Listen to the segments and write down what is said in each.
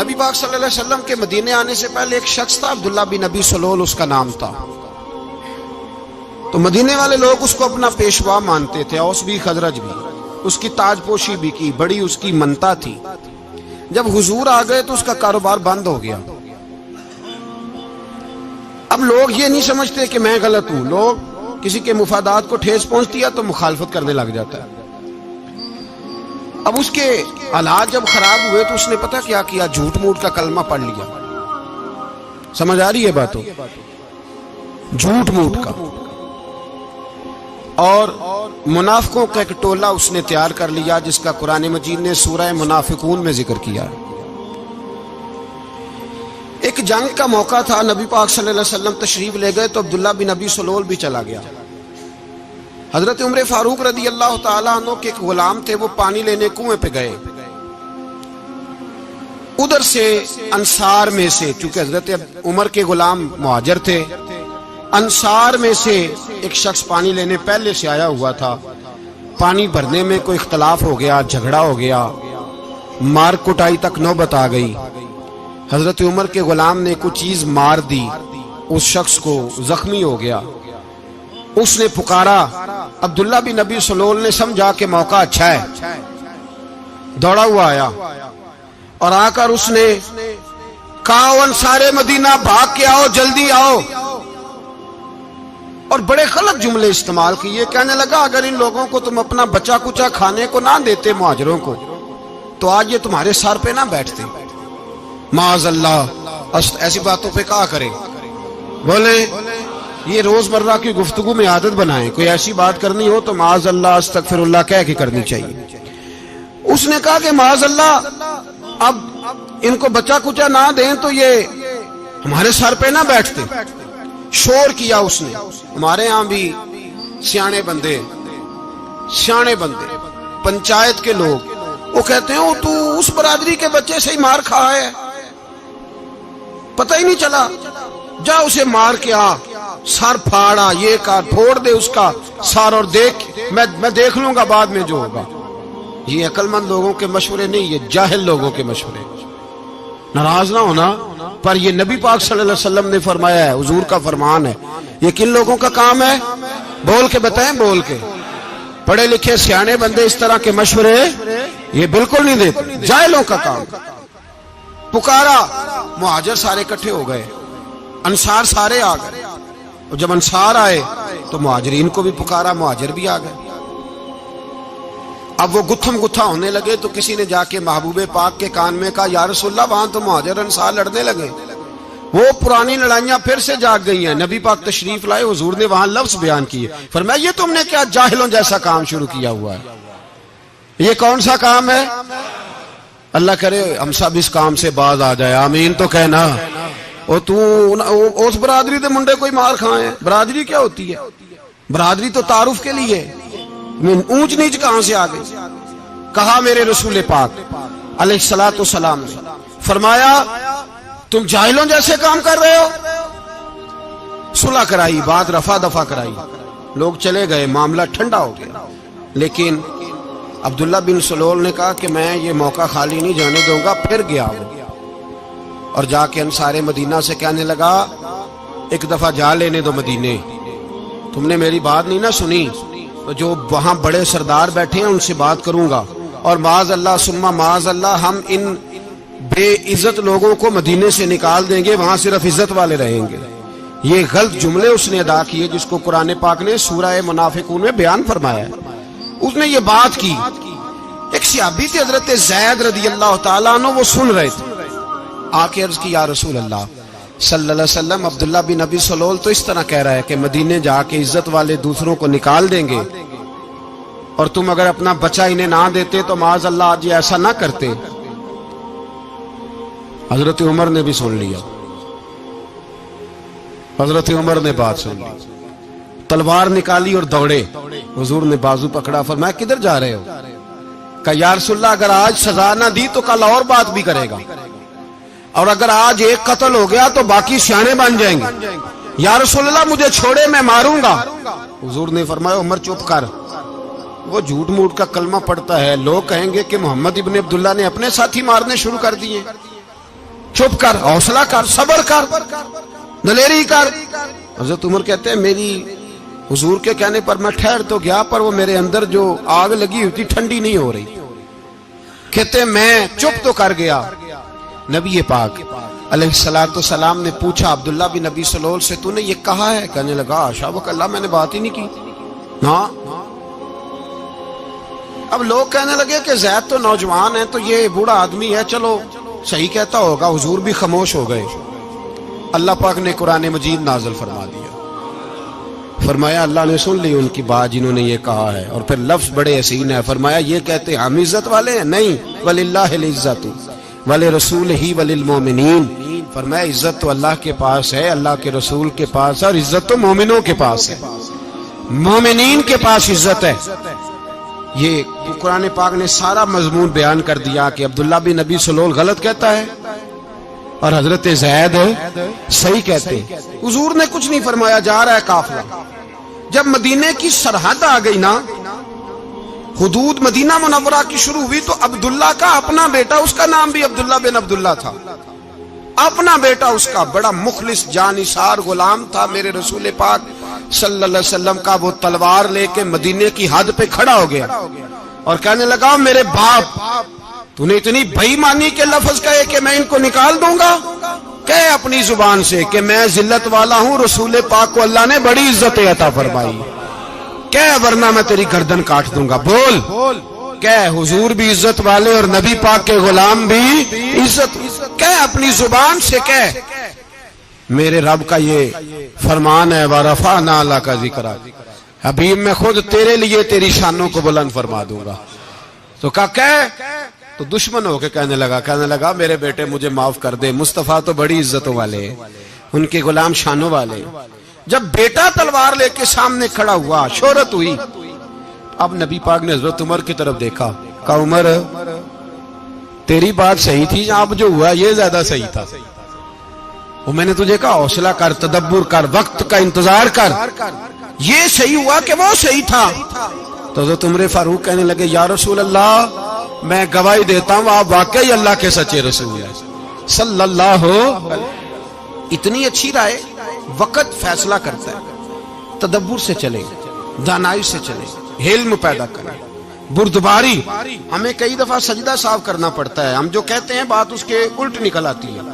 نبی پاک صلی اللہ علیہ وسلم کے مدینے آنے سے پہلے ایک شخص تھا، عبداللہ بن ابی سلول اس کا نام تھا۔ تو مدینے والے لوگ اس کو اپنا پیشوا مانتے تھے، اوس بھی خزرج بھی، اس کی تاج پوشی بھی کی، بڑی اس کی منتا تھی۔ جب حضور آ گئے تو اس کا کاروبار بند ہو گیا۔ اب لوگ یہ نہیں سمجھتے کہ میں غلط ہوں، لوگ کسی کے مفادات کو ٹھیس پہنچتی ہے تو مخالفت کرنے لگ جاتا ہے۔ اب اس کے حالات جب خراب ہوئے تو اس نے پتہ کیا کیا، جھوٹ موٹ کا کلمہ پڑھ لیا۔ سمجھ آ رہی ہے باتوں؟ جھوٹ موٹ کا، اور منافقوں کا ایک ٹولہ اس نے تیار کر لیا جس کا قرآن مجید نے سورہ منافقون میں ذکر کیا۔ ایک جنگ کا موقع تھا، نبی پاک صلی اللہ علیہ وسلم تشریف لے گئے تو عبداللہ بن ابی سلول بھی چلا گیا۔ حضرت عمر فاروق رضی اللہ تعالیٰ عنہ کے ایک غلام تھے، وہ پانی لینے کنویں پہ گئے۔ ادھر سے انصار میں سے، چونکہ حضرت عمر کے غلام مہاجر تھے، انصار میں سے ایک شخص پانی لینے پہلے سے آیا ہوا تھا۔ پانی بھرنے میں کوئی اختلاف ہو گیا، جھگڑا ہو گیا، مار کٹائی تک نوبت آ گئی۔ حضرت عمر کے غلام نے کچھ چیز مار دی، اس شخص کو زخمی ہو گیا۔ اس نے پکارا، عبداللہ بن ابی سلول نے سمجھا کہ موقع اچھا ہے، دوڑا ہوا آیا اور آ کر اس نے کہا، انصار مدینہ بھاگ کے آؤ، جلدی آؤ، اور بڑے غلط جملے استعمال کیے۔ کہنے لگا اگر ان لوگوں کو تم اپنا بچا کچا کھانے کو نہ دیتے مہاجروں کو تو آج یہ تمہارے سر پہ نہ بیٹھتے۔ معاذ اللہ، ایسی باتوں پہ کہا کرے، بولے یہ روزمرہ کی گفتگو میں عادت بنائیں، کوئی ایسی بات کرنی ہو تو معاذ اللہ استغفر اللہ کہہ کے کرنی چاہیے۔ اس نے کہا کہ معاذ اللہ اب ان کو بچا کچا نہ دیں تو یہ ہمارے سر پہ نہ بیٹھتے۔ شور کیا اس نے۔ ہمارے ہاں بھی سیانے بندے پنچایت کے لوگ وہ کہتے ہیں تو اس برادری کے بچے سے ہی مار کھا ہے، پتہ ہی نہیں چلا، جا اسے مار کے آ، سر پھاڑا، یہ کار پھوڑ دے اس کا سر، اور دیکھ میں دیکھ لوں گا بعد میں جو ہوگا۔ یہ عقل مند لوگوں کے مشورے نہیں، یہ جاہل لوگوں کے مشورے۔ ناراض نہ ہونا، پر یہ نبی پاک صلی اللہ علیہ وسلم نے فرمایا ہے، حضور کا فرمان ہے۔ یہ کن لوگوں کا کام ہے؟ بول کے بتائیں، بول کے۔ پڑھے لکھے سیانے بندے اس طرح کے مشورے یہ بالکل نہیں دیتے، جاہلوں کا کام۔ پکارا، مہاجر سارے اکٹھے ہو گئے، انصار سارے آ گئے، اور جب انصار آئے تو مہاجرین کو بھی پکارا، مہاجر بھی آ گئے۔ اب وہ گتھم گتھا ہونے لگے تو کسی نے جا کے محبوب پاک کے کان میں کہا، یا رسول اللہ وہاں تو مہاجر انصار لڑنے لگے۔ وہ پرانی لڑائیاں پھر سے جاگ گئی ہیں۔ نبی پاک تشریف لائے، حضور نے وہاں لفظ بیان کیے، فرمایا یہ تم نے کیا جاہلوں جیسا کام شروع کیا ہوا ہے؟ یہ کون سا کام ہے؟ اللہ کرے ہم سب اس کام سے باز آ جائے، آمین تو کہنا۔ اور تو اس برادری دے منڈے کوئی مار کھائے ہیں؟ برادری کیا ہوتی ہے؟ برادری تو تعارف کے لیے، اونچ نیچ کہاں سے آ گئی؟ کہا میرے رسول پاک علیہ الصلوۃ والسلام نے، فرمایا تم جاہلوں جیسے کام کر رہے ہو۔ صلح کرائی، بات رفع دفع کرائی، لوگ چلے گئے، معاملہ ٹھنڈا ہو گیا۔ لیکن عبداللہ بن سلول نے کہا کہ میں یہ موقع خالی نہیں جانے دوں گا۔ پھر گیا وہ اور جا کے انصار مدینہ سے کہنے لگا، ایک دفعہ جا لینے دو مدینے، تم نے میری بات نہیں نہ سنی تو جو وہاں بڑے سردار بیٹھے ہیں ان سے بات کروں گا، اور معاذ اللہ ثم معاذ اللہ ہم ان بے عزت لوگوں کو مدینے سے نکال دیں گے، وہاں صرف عزت والے رہیں گے۔ یہ غلط جملے اس نے ادا کیے جس کو قرآن پاک نے سورہ منافقون میں بیان فرمایا ہے۔ اس نے یہ بات کی۔ ایک صحابی تھے حضرت زید رضی اللہ تعالیٰ عنہ، وہ سن رہے تھے، آ کے عرض کی، یا رسول اللہ صلی اللہ علیہ وسلم عبداللہ بن ابی سلول تو اس طرح کہہ رہا ہے کہ مدینے جا کے عزت والے دوسروں کو نکال دیں گے، اور تم اگر اپنا بچہ انہیں نہ دیتے تو معاذ اللہ آج یہ ایسا نہ کرتے۔ حضرت عمر نے بھی سن لیا، حضرت عمر نے بات سن لی، تلوار نکالی اور دوڑے۔ حضور نے بازو پکڑا، فرمایا کدھر جا رہے ہو؟ کہا یا رسول اللہ اگر آج سزا نہ دی تو کل اور بات بھی کرے گا، اور اگر آج ایک قتل ہو گیا تو باقی سیانے بن جائیں گے۔ یا رسول اللہ مجھے چھوڑے، میں ماروں گا۔ حضور نے فرمایا عمر چپ کر، وہ جھوٹ موٹ کا کلمہ پڑھتا ہے، لوگ کہیں گے کہ محمد ابن عبداللہ نے اپنے ساتھی مارنے شروع کر دیے۔ چپ کر، حوصلہ کر، صبر کر، دلیری کر۔ حضرت عمر کہتے ہیں میری حضور کے کہنے پر میں ٹھہر تو گیا، پر وہ میرے اندر جو آگ لگی ہوئی تھی ٹھنڈی نہیں ہو رہی۔ کہتے ہیں میں چپ تو کر گیا۔ نبی پاک علیہ السلام نے پوچھا عبداللہ بن نبی سلول سے، تو نے یہ کہا ہے؟ کہنے لگا حاشا وک اللہ، میں نے بات ہی نہیں کی۔ ہاں، اب لوگ کہنے لگے کہ زید تو نوجوان ہے، تو یہ بوڑھا آدمی ہے، چلو صحیح کہتا ہوگا۔ حضور بھی خاموش ہو گئے۔ اللہ پاک نے قرآن مجید نازل فرما دیا، فرمایا اللہ نے سن لی ان کی بات جنہوں نے یہ کہا ہے، اور پھر لفظ بڑے حسین ہے، فرمایا یہ کہتے ہم عزت والے ہیں؟ نہیں، وللہ العزت ولرسولہ وللمؤمنین، فرمایا عزت تو اللہ کے پاس ہے، اللہ کے رسول کے پاس ہے، اور عزت تو مومنوں کے پاس ہے، مومنین کے پاس عزت ہے۔ یہ قرآن پاک نے سارا مضمون بیان کر دیا کہ عبداللہ بن نبی سلول غلط کہتا ہے اور حضرت زید صحیح کہتے ہیں۔ حضور نے کچھ نہیں فرمایا، جا رہا ہے قافلہ۔ جب مدینے کی سرحد آ گئی نا، حدود مدینہ منورہ کی شروع ہوئی، تو عبداللہ کا اپنا بیٹا، اس کا نام بھی عبداللہ بن عبداللہ تھا، اپنا بیٹا اس کا بڑا مخلص جانثار غلام تھا میرے رسول پاک صلی اللہ علیہ وسلم کا، وہ تلوار لے کے مدینے کی حد پہ کھڑا ہو گیا اور کہنے لگا میرے باپ، تو نے اتنی بے ایمانی کے لفظ کہے کہ میں ان کو نکال دوں گا؟ کہے اپنی زبان سے کہ میں ذلت والا ہوں، رسول پاک کو اللہ نے بڑی عزت عطا فرمائی، کہے ورنہ میں تیری گردن کاٹ دوں گا۔ بول، کہے حضور بھی عزت والے اور نبی پاک کے غلام بھی عزت، کہے اپنی زبان سے، کہے میرے رب کا یہ فرمان ہے وَرَفَعْنَا لَكَ ذِكْرَكَ، حبیب میں خود تیرے لیے تیری شانوں کو بلند فرما دوں گا۔ تو کہا کہ تو دشمن ہو کے کہنے لگا میرے بیٹے مجھے معاف کر دے، مصطفیٰ تو بڑی عزتوں والے، ان کے غلام شانوں والے۔ جب بیٹا تلوار لے کے سامنے کھڑا ہوا، شہرت ہوئی، اب نبی پاک نے حضرت عمر کی طرف دیکھا، کہا عمر تیری بات صحیح تھی، اب جو ہوا یہ زیادہ صحیح تھا، وہ میں نے تجھے کہا حوصلہ کر، تدبر کر، وقت کا انتظار کر، یہ صحیح ہوا کہ وہ صحیح تھا۔ تو حضرت عمر فاروق کہنے لگے یا رسول اللہ، میں گواہی دیتا ہوں آپ واقعی اللہ کے سچے رسول ہیں صلی اللہ علیہ۔ اتنی اچھی رائے، وقت فیصلہ کرتا ہے، تدبر سے چلے، دانائی سے چلے، علم پیدا کریں، بردباری۔ ہمیں کئی دفعہ سجدہ صاف کرنا پڑتا ہے، ہم جو کہتے ہیں بات اس کے الٹ نکل آتی ہے۔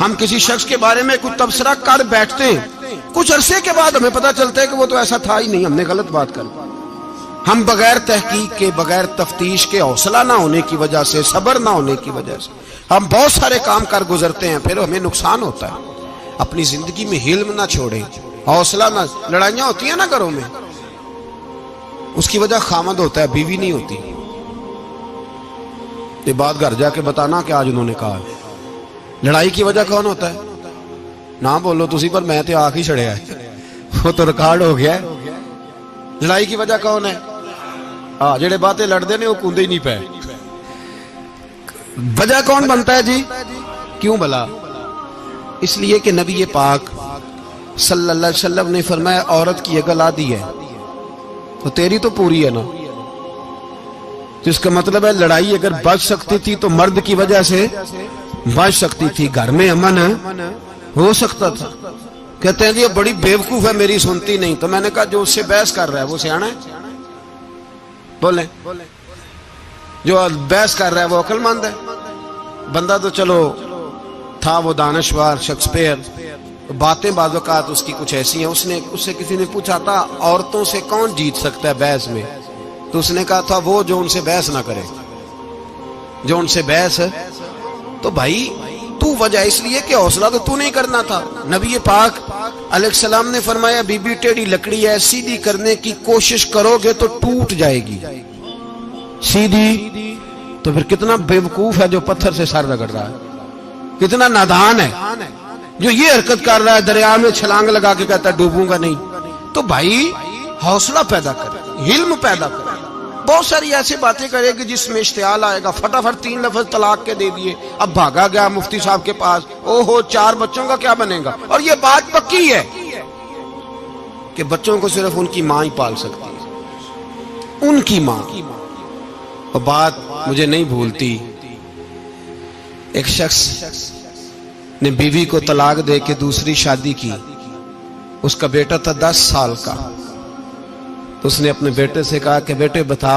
ہم کسی شخص کے بارے میں کوئی تبصرہ کر بیٹھتے ہیں، کچھ عرصے کے بعد ہمیں پتہ چلتا ہے کہ وہ تو ایسا تھا ہی نہیں، ہم نے غلط بات کر دی۔ ہم بغیر تحقیق کے، بغیر تفتیش کے، حوصلہ نہ ہونے کی وجہ سے، صبر نہ ہونے کی وجہ سے ہم بہت سارے کام کر گزرتے ہیں، پھر ہمیں نقصان ہوتا ہے۔ اپنی زندگی میں حلم نہ چھوڑیں، حوصلہ نہ، لڑائیاں ہوتی ہیں نا گھروں میں، اس کی وجہ خامد ہوتا ہے، بیوی نہیں ہوتی۔ یہ بات گھر جا کے بتانا کہ آج انہوں نے کہا ہے۔ لڑائی کی وجہ کون ہوتا ہے؟ نہ بولو تسی، پر میں تے آنکھ ہی چھڑیا ہے، وہ تو ریکارڈ ہو گیا ہے۔ لڑائی کی وجہ کون ہے؟ جڑے باتیں لڑتے ہیں وہ کوندے ہی نہیں پے۔ وجہ کون بنتا ہے جی؟ کیوں بلا؟ اس لیے کہ نبی پاک صلی اللہ علیہ وسلم نے فرمایا عورت کی عقل آدھی ہے، تو تیری تو پوری ہے نا۔ تو اس کا مطلب ہے لڑائی اگر بچ سکتی تھی تو مرد کی وجہ سے بچ سکتی تھی، گھر میں امن ہو سکتا تھا۔ کہتے ہیں جی یہ بڑی بیوقوف ہے، میری سنتی نہیں۔ تو میں نے کہا جو اس سے بحث کر رہا ہے وہ سیانا ہے؟ بولیں، جو بحث کر رہا ہے وہ عقل مند ہے؟ بندہ تو چلو تھا وہ دانشور، شیکسپیئر، باتیں بعض اوقات اس کی کچھ ایسی ہیں۔ اس سے کسی نے پوچھا تھا عورتوں سے کون جیت سکتا ہے بحث میں، تو اس نے کہا تھا وہ جو ان سے بحث نہ کرے، جو ان سے بحث۔ تو بھائی تو وجہ اس لیے کہ حوصلہ تو نہیں کرنا تھا۔ نبی پاک علیہ السلام نے فرمایا بی بی ٹیڑھی لکڑی ہے، سیدھی کرنے کی کوشش کرو گے تو ٹوٹ جائے گی سیدھی۔ تو پھر کتنا بیوقوف ہے جو پتھر سے سر رگڑ رہا ہے، کتنا نادان ہے جو یہ حرکت کر رہا ہے، دریا میں چھلانگ لگا کے کہتا ہے ڈوبوں گا نہیں۔ تو بھائی حوصلہ پیدا کرے، علم پیدا کرے۔ بہت ساری ایسی باتیں کرے گی جس میں اشتعال آئے گا، فٹافٹ 3 لفظ طلاق کے دے دیے، اب بھاگا گیا مفتی صاحب کے پاس، او ہو 4 بچوں کا کیا بنے گا۔ اور یہ بات پکی ہے کہ بچوں کو صرف ان کی ماں ہی پال سکتی ہے، ان کی ماں۔ اور بات مجھے نہیں بھولتی، ایک شخص نے بیوی کو طلاق دے کے دوسری شادی کی. اس کا بیٹا تھا 10 سال کا. تو اس نے اپنے بیٹے سے کہا کہ بیٹے بتا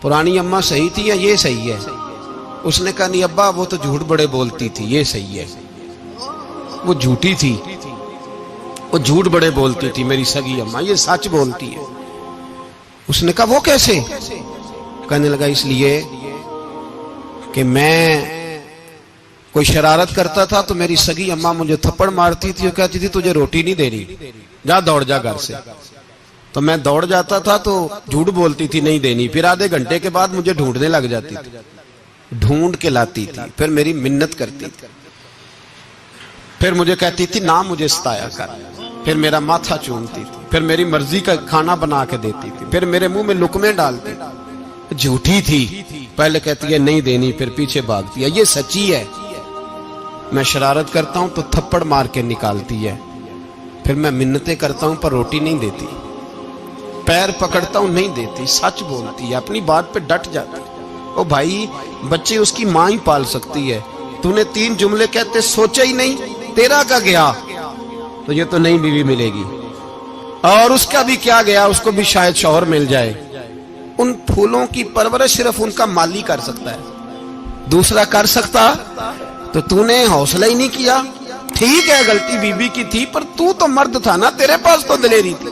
پرانی اماں صحیح تھی یا یہ صحیح ہے؟ اس نے کہا نہیں ابا وہ تو جھوٹ بڑے بولتی تھی، یہ صحیح ہے. وہ جھوٹی تھی، وہ جھوٹ بڑے بولتی تھی میری سگی اماں، یہ سچ بولتی ہے. اس نے کہا وہ کیسے؟ کہنے لگا اس لیے کہ میں کوئی شرارت کرتا تھا تو میری سگی اماں مجھے تھپڑ مارتی تھی اور کہتی تھی تجھے روٹی نہیں دے رہی، جا دوڑ جا گھر سے. تو میں دوڑ جاتا تھا تو جھوٹ بولتی تھی نہیں دینی، پھر آدھے گھنٹے کے بعد مجھے ڈھونڈنے لگ جاتی تھی، ڈھونڈ کے لاتی تھی، پھر میری منت کرتی تھی، پھر مجھے کہتی تھی نہ مجھے ستایا کر، پھر میرا ماتھا چومتی تھی، پھر میری مرضی کا کھانا بنا کے دیتی تھی، پھر میرے منہ میں لقمے ڈالتی تھی. جھوٹی تھی، پہلے کہتی ہے نہیں دینی پھر پیچھے بھاگتی ہے. یہ سچی ہے، میں شرارت کرتا ہوں تو تھپڑ مار کے نکالتی ہے، پھر میں منتیں کرتا ہوں پر روٹی نہیں دیتی، پیر پکڑتا ہوں نہیں دیتی. سچ بولتی ہے، اپنی بات پہ ڈٹ جاتی ہے. او بھائی بچے اس کی ماں ہی پال سکتی ہے، تو نے 3 جملے کہتے سوچا ہی نہیں، تیرا کا گیا تو یہ تو نئی بیوی ملے گی، اور اس کا بھی کیا گیا، اس کو بھی شاید شوہر مل جائے. ان پھولوں کی پرورش صرف ان کا مالی کر سکتا ہے، دوسرا کر سکتا تو نے حوصلہ ہی نہیں کیا. ٹھیک ہے غلطی بیوی کی تھی پر تو مرد تھا نا، تیرے پاس تو دلیری تھی.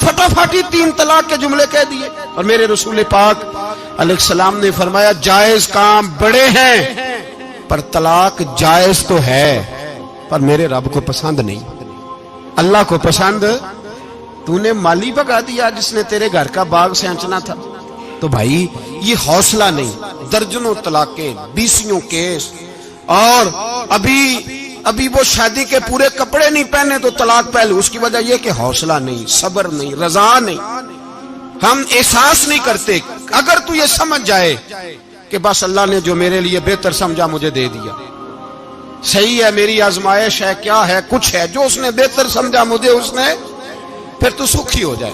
فٹافٹی 3 طلاق کے جملے کہہ دیے. اور میرے رسول پاک علیہ السلام نے فرمایا جائز کام بڑے ہیں پر طلاق جائز تو ہے پر میرے رب کو پسند نہیں، اللہ کو پسند. تو نے مالی بگا دیا جس نے تیرے گھر کا باغ سینچنا تھا. تو بھائی یہ حوصلہ نہیں، درجنوں طلاقیں، 20 کیس، اور ابھی وہ شادی کے پورے کپڑے نہیں پہنے تو طلاق پہلے. اس کی وجہ یہ کہ حوصلہ نہیں، صبر نہیں، رضا نہیں، ہم احساس نہیں کرتے. اگر تو یہ سمجھ جائے کہ بس اللہ نے جو میرے لیے بہتر سمجھا مجھے دے دیا، صحیح ہے میری آزمائش ہے، کیا ہے کچھ ہے جو اس نے بہتر سمجھا مجھے اس نے، پھر تو سکھی ہو جائے،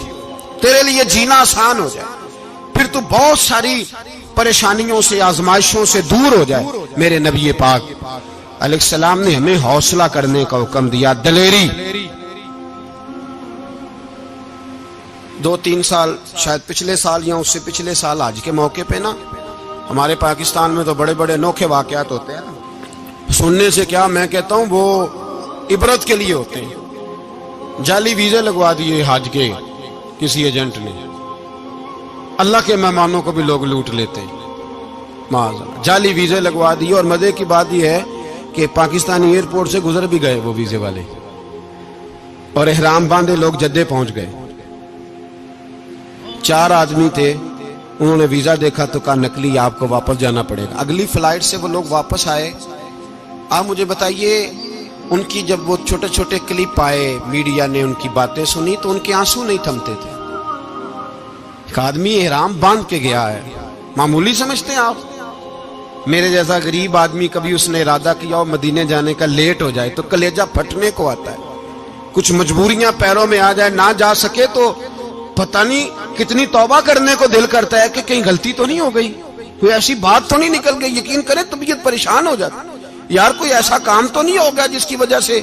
تیرے لیے جینا آسان ہو جائے، پھر تو بہت ساری پریشانیوں سے آزمائشوں سے دور ہو جائے. میرے نبی پاک علیہ السلام نے ہمیں حوصلہ کرنے کا حکم دیا، دلیری. 2-3 سال شاید پچھلے سال یا اس سے پچھلے سال حج کے موقع پہ نا ہمارے پاکستان میں تو بڑے بڑے انوکھے واقعات ہوتے ہیں. سننے سے کیا میں کہتا ہوں وہ عبرت کے لیے ہوتے ہیں. جعلی ویزے لگوا دیے حج کے کسی ایجنٹ نے، اللہ کے مہمانوں کو بھی لوگ لوٹ لیتے ہیں. جعلی ویزے لگوا دیے. اور مزے کی بات یہ ہے کہ پاکستانی ایئرپورٹ سے گزر بھی گئے وہ ویزے والے، اور احرام باندھے لوگ جدے پہنچ گئے. 4 آدمی تھے، انہوں نے ویزا دیکھا تو کہا نکلی، آپ کو واپس جانا پڑے گا. اگلی فلائٹ سے وہ لوگ واپس آئے. آپ مجھے بتائیے ان کی جب وہ چھوٹے چھوٹے کلپ آئے، میڈیا نے ان کی باتیں سنی تو ان کے آنسو نہیں تھمتے تھے. ایک آدمی احرام باندھ کے گیا ہے، معمولی سمجھتے ہیں آپ؟ میرے جیسا غریب آدمی کبھی اس نے ارادہ کیا ہو مدینے جانے کا، لیٹ ہو جائے تو کلیجہ پھٹنے کو آتا ہے. کچھ مجبوریاں پیروں میں آ جائے، نہ جا سکے تو پتہ نہیں کتنی توبہ کرنے کو دل کرتا ہے کہ کہیں غلطی تو نہیں ہو گئی، کوئی ایسی بات تو نہیں نکل گئی. یقین کریں طبیعت پریشان ہو جاتی، یار کوئی ایسا کام تو نہیں ہوگا جس کی وجہ سے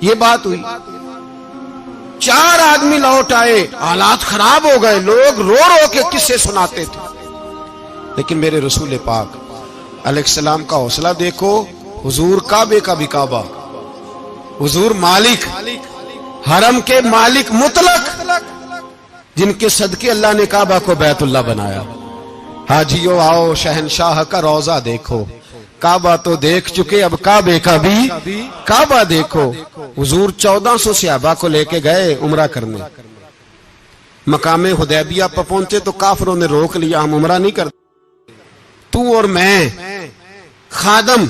یہ بات ہوئی. 4 آدمی لوٹ آئے، حالات خراب ہو گئے، لوگ رو رو کے قصے سناتے تھے. لیکن میرے رسول پاک علیہ السلام کا حوصلہ دیکھو. حضور کعبے کا بھی کعبہ، حضور مالک، حرم کے مالک مطلق، جن کے صدقے اللہ نے کعبہ کو بیت اللہ بنایا. حاجیو آؤ شہنشاہ کا روضہ دیکھو، کعبہ تو دیکھ چکے اب کعبے کا بھی کعبہ دیکھو. حضور 1400 صحابہ کو لے کے گئے عمرہ کرنے. مقام حدیبیہ پر پہنچے تو کافروں نے روک لیا، ہم عمرہ نہیں کرتے. تو اور میں خادم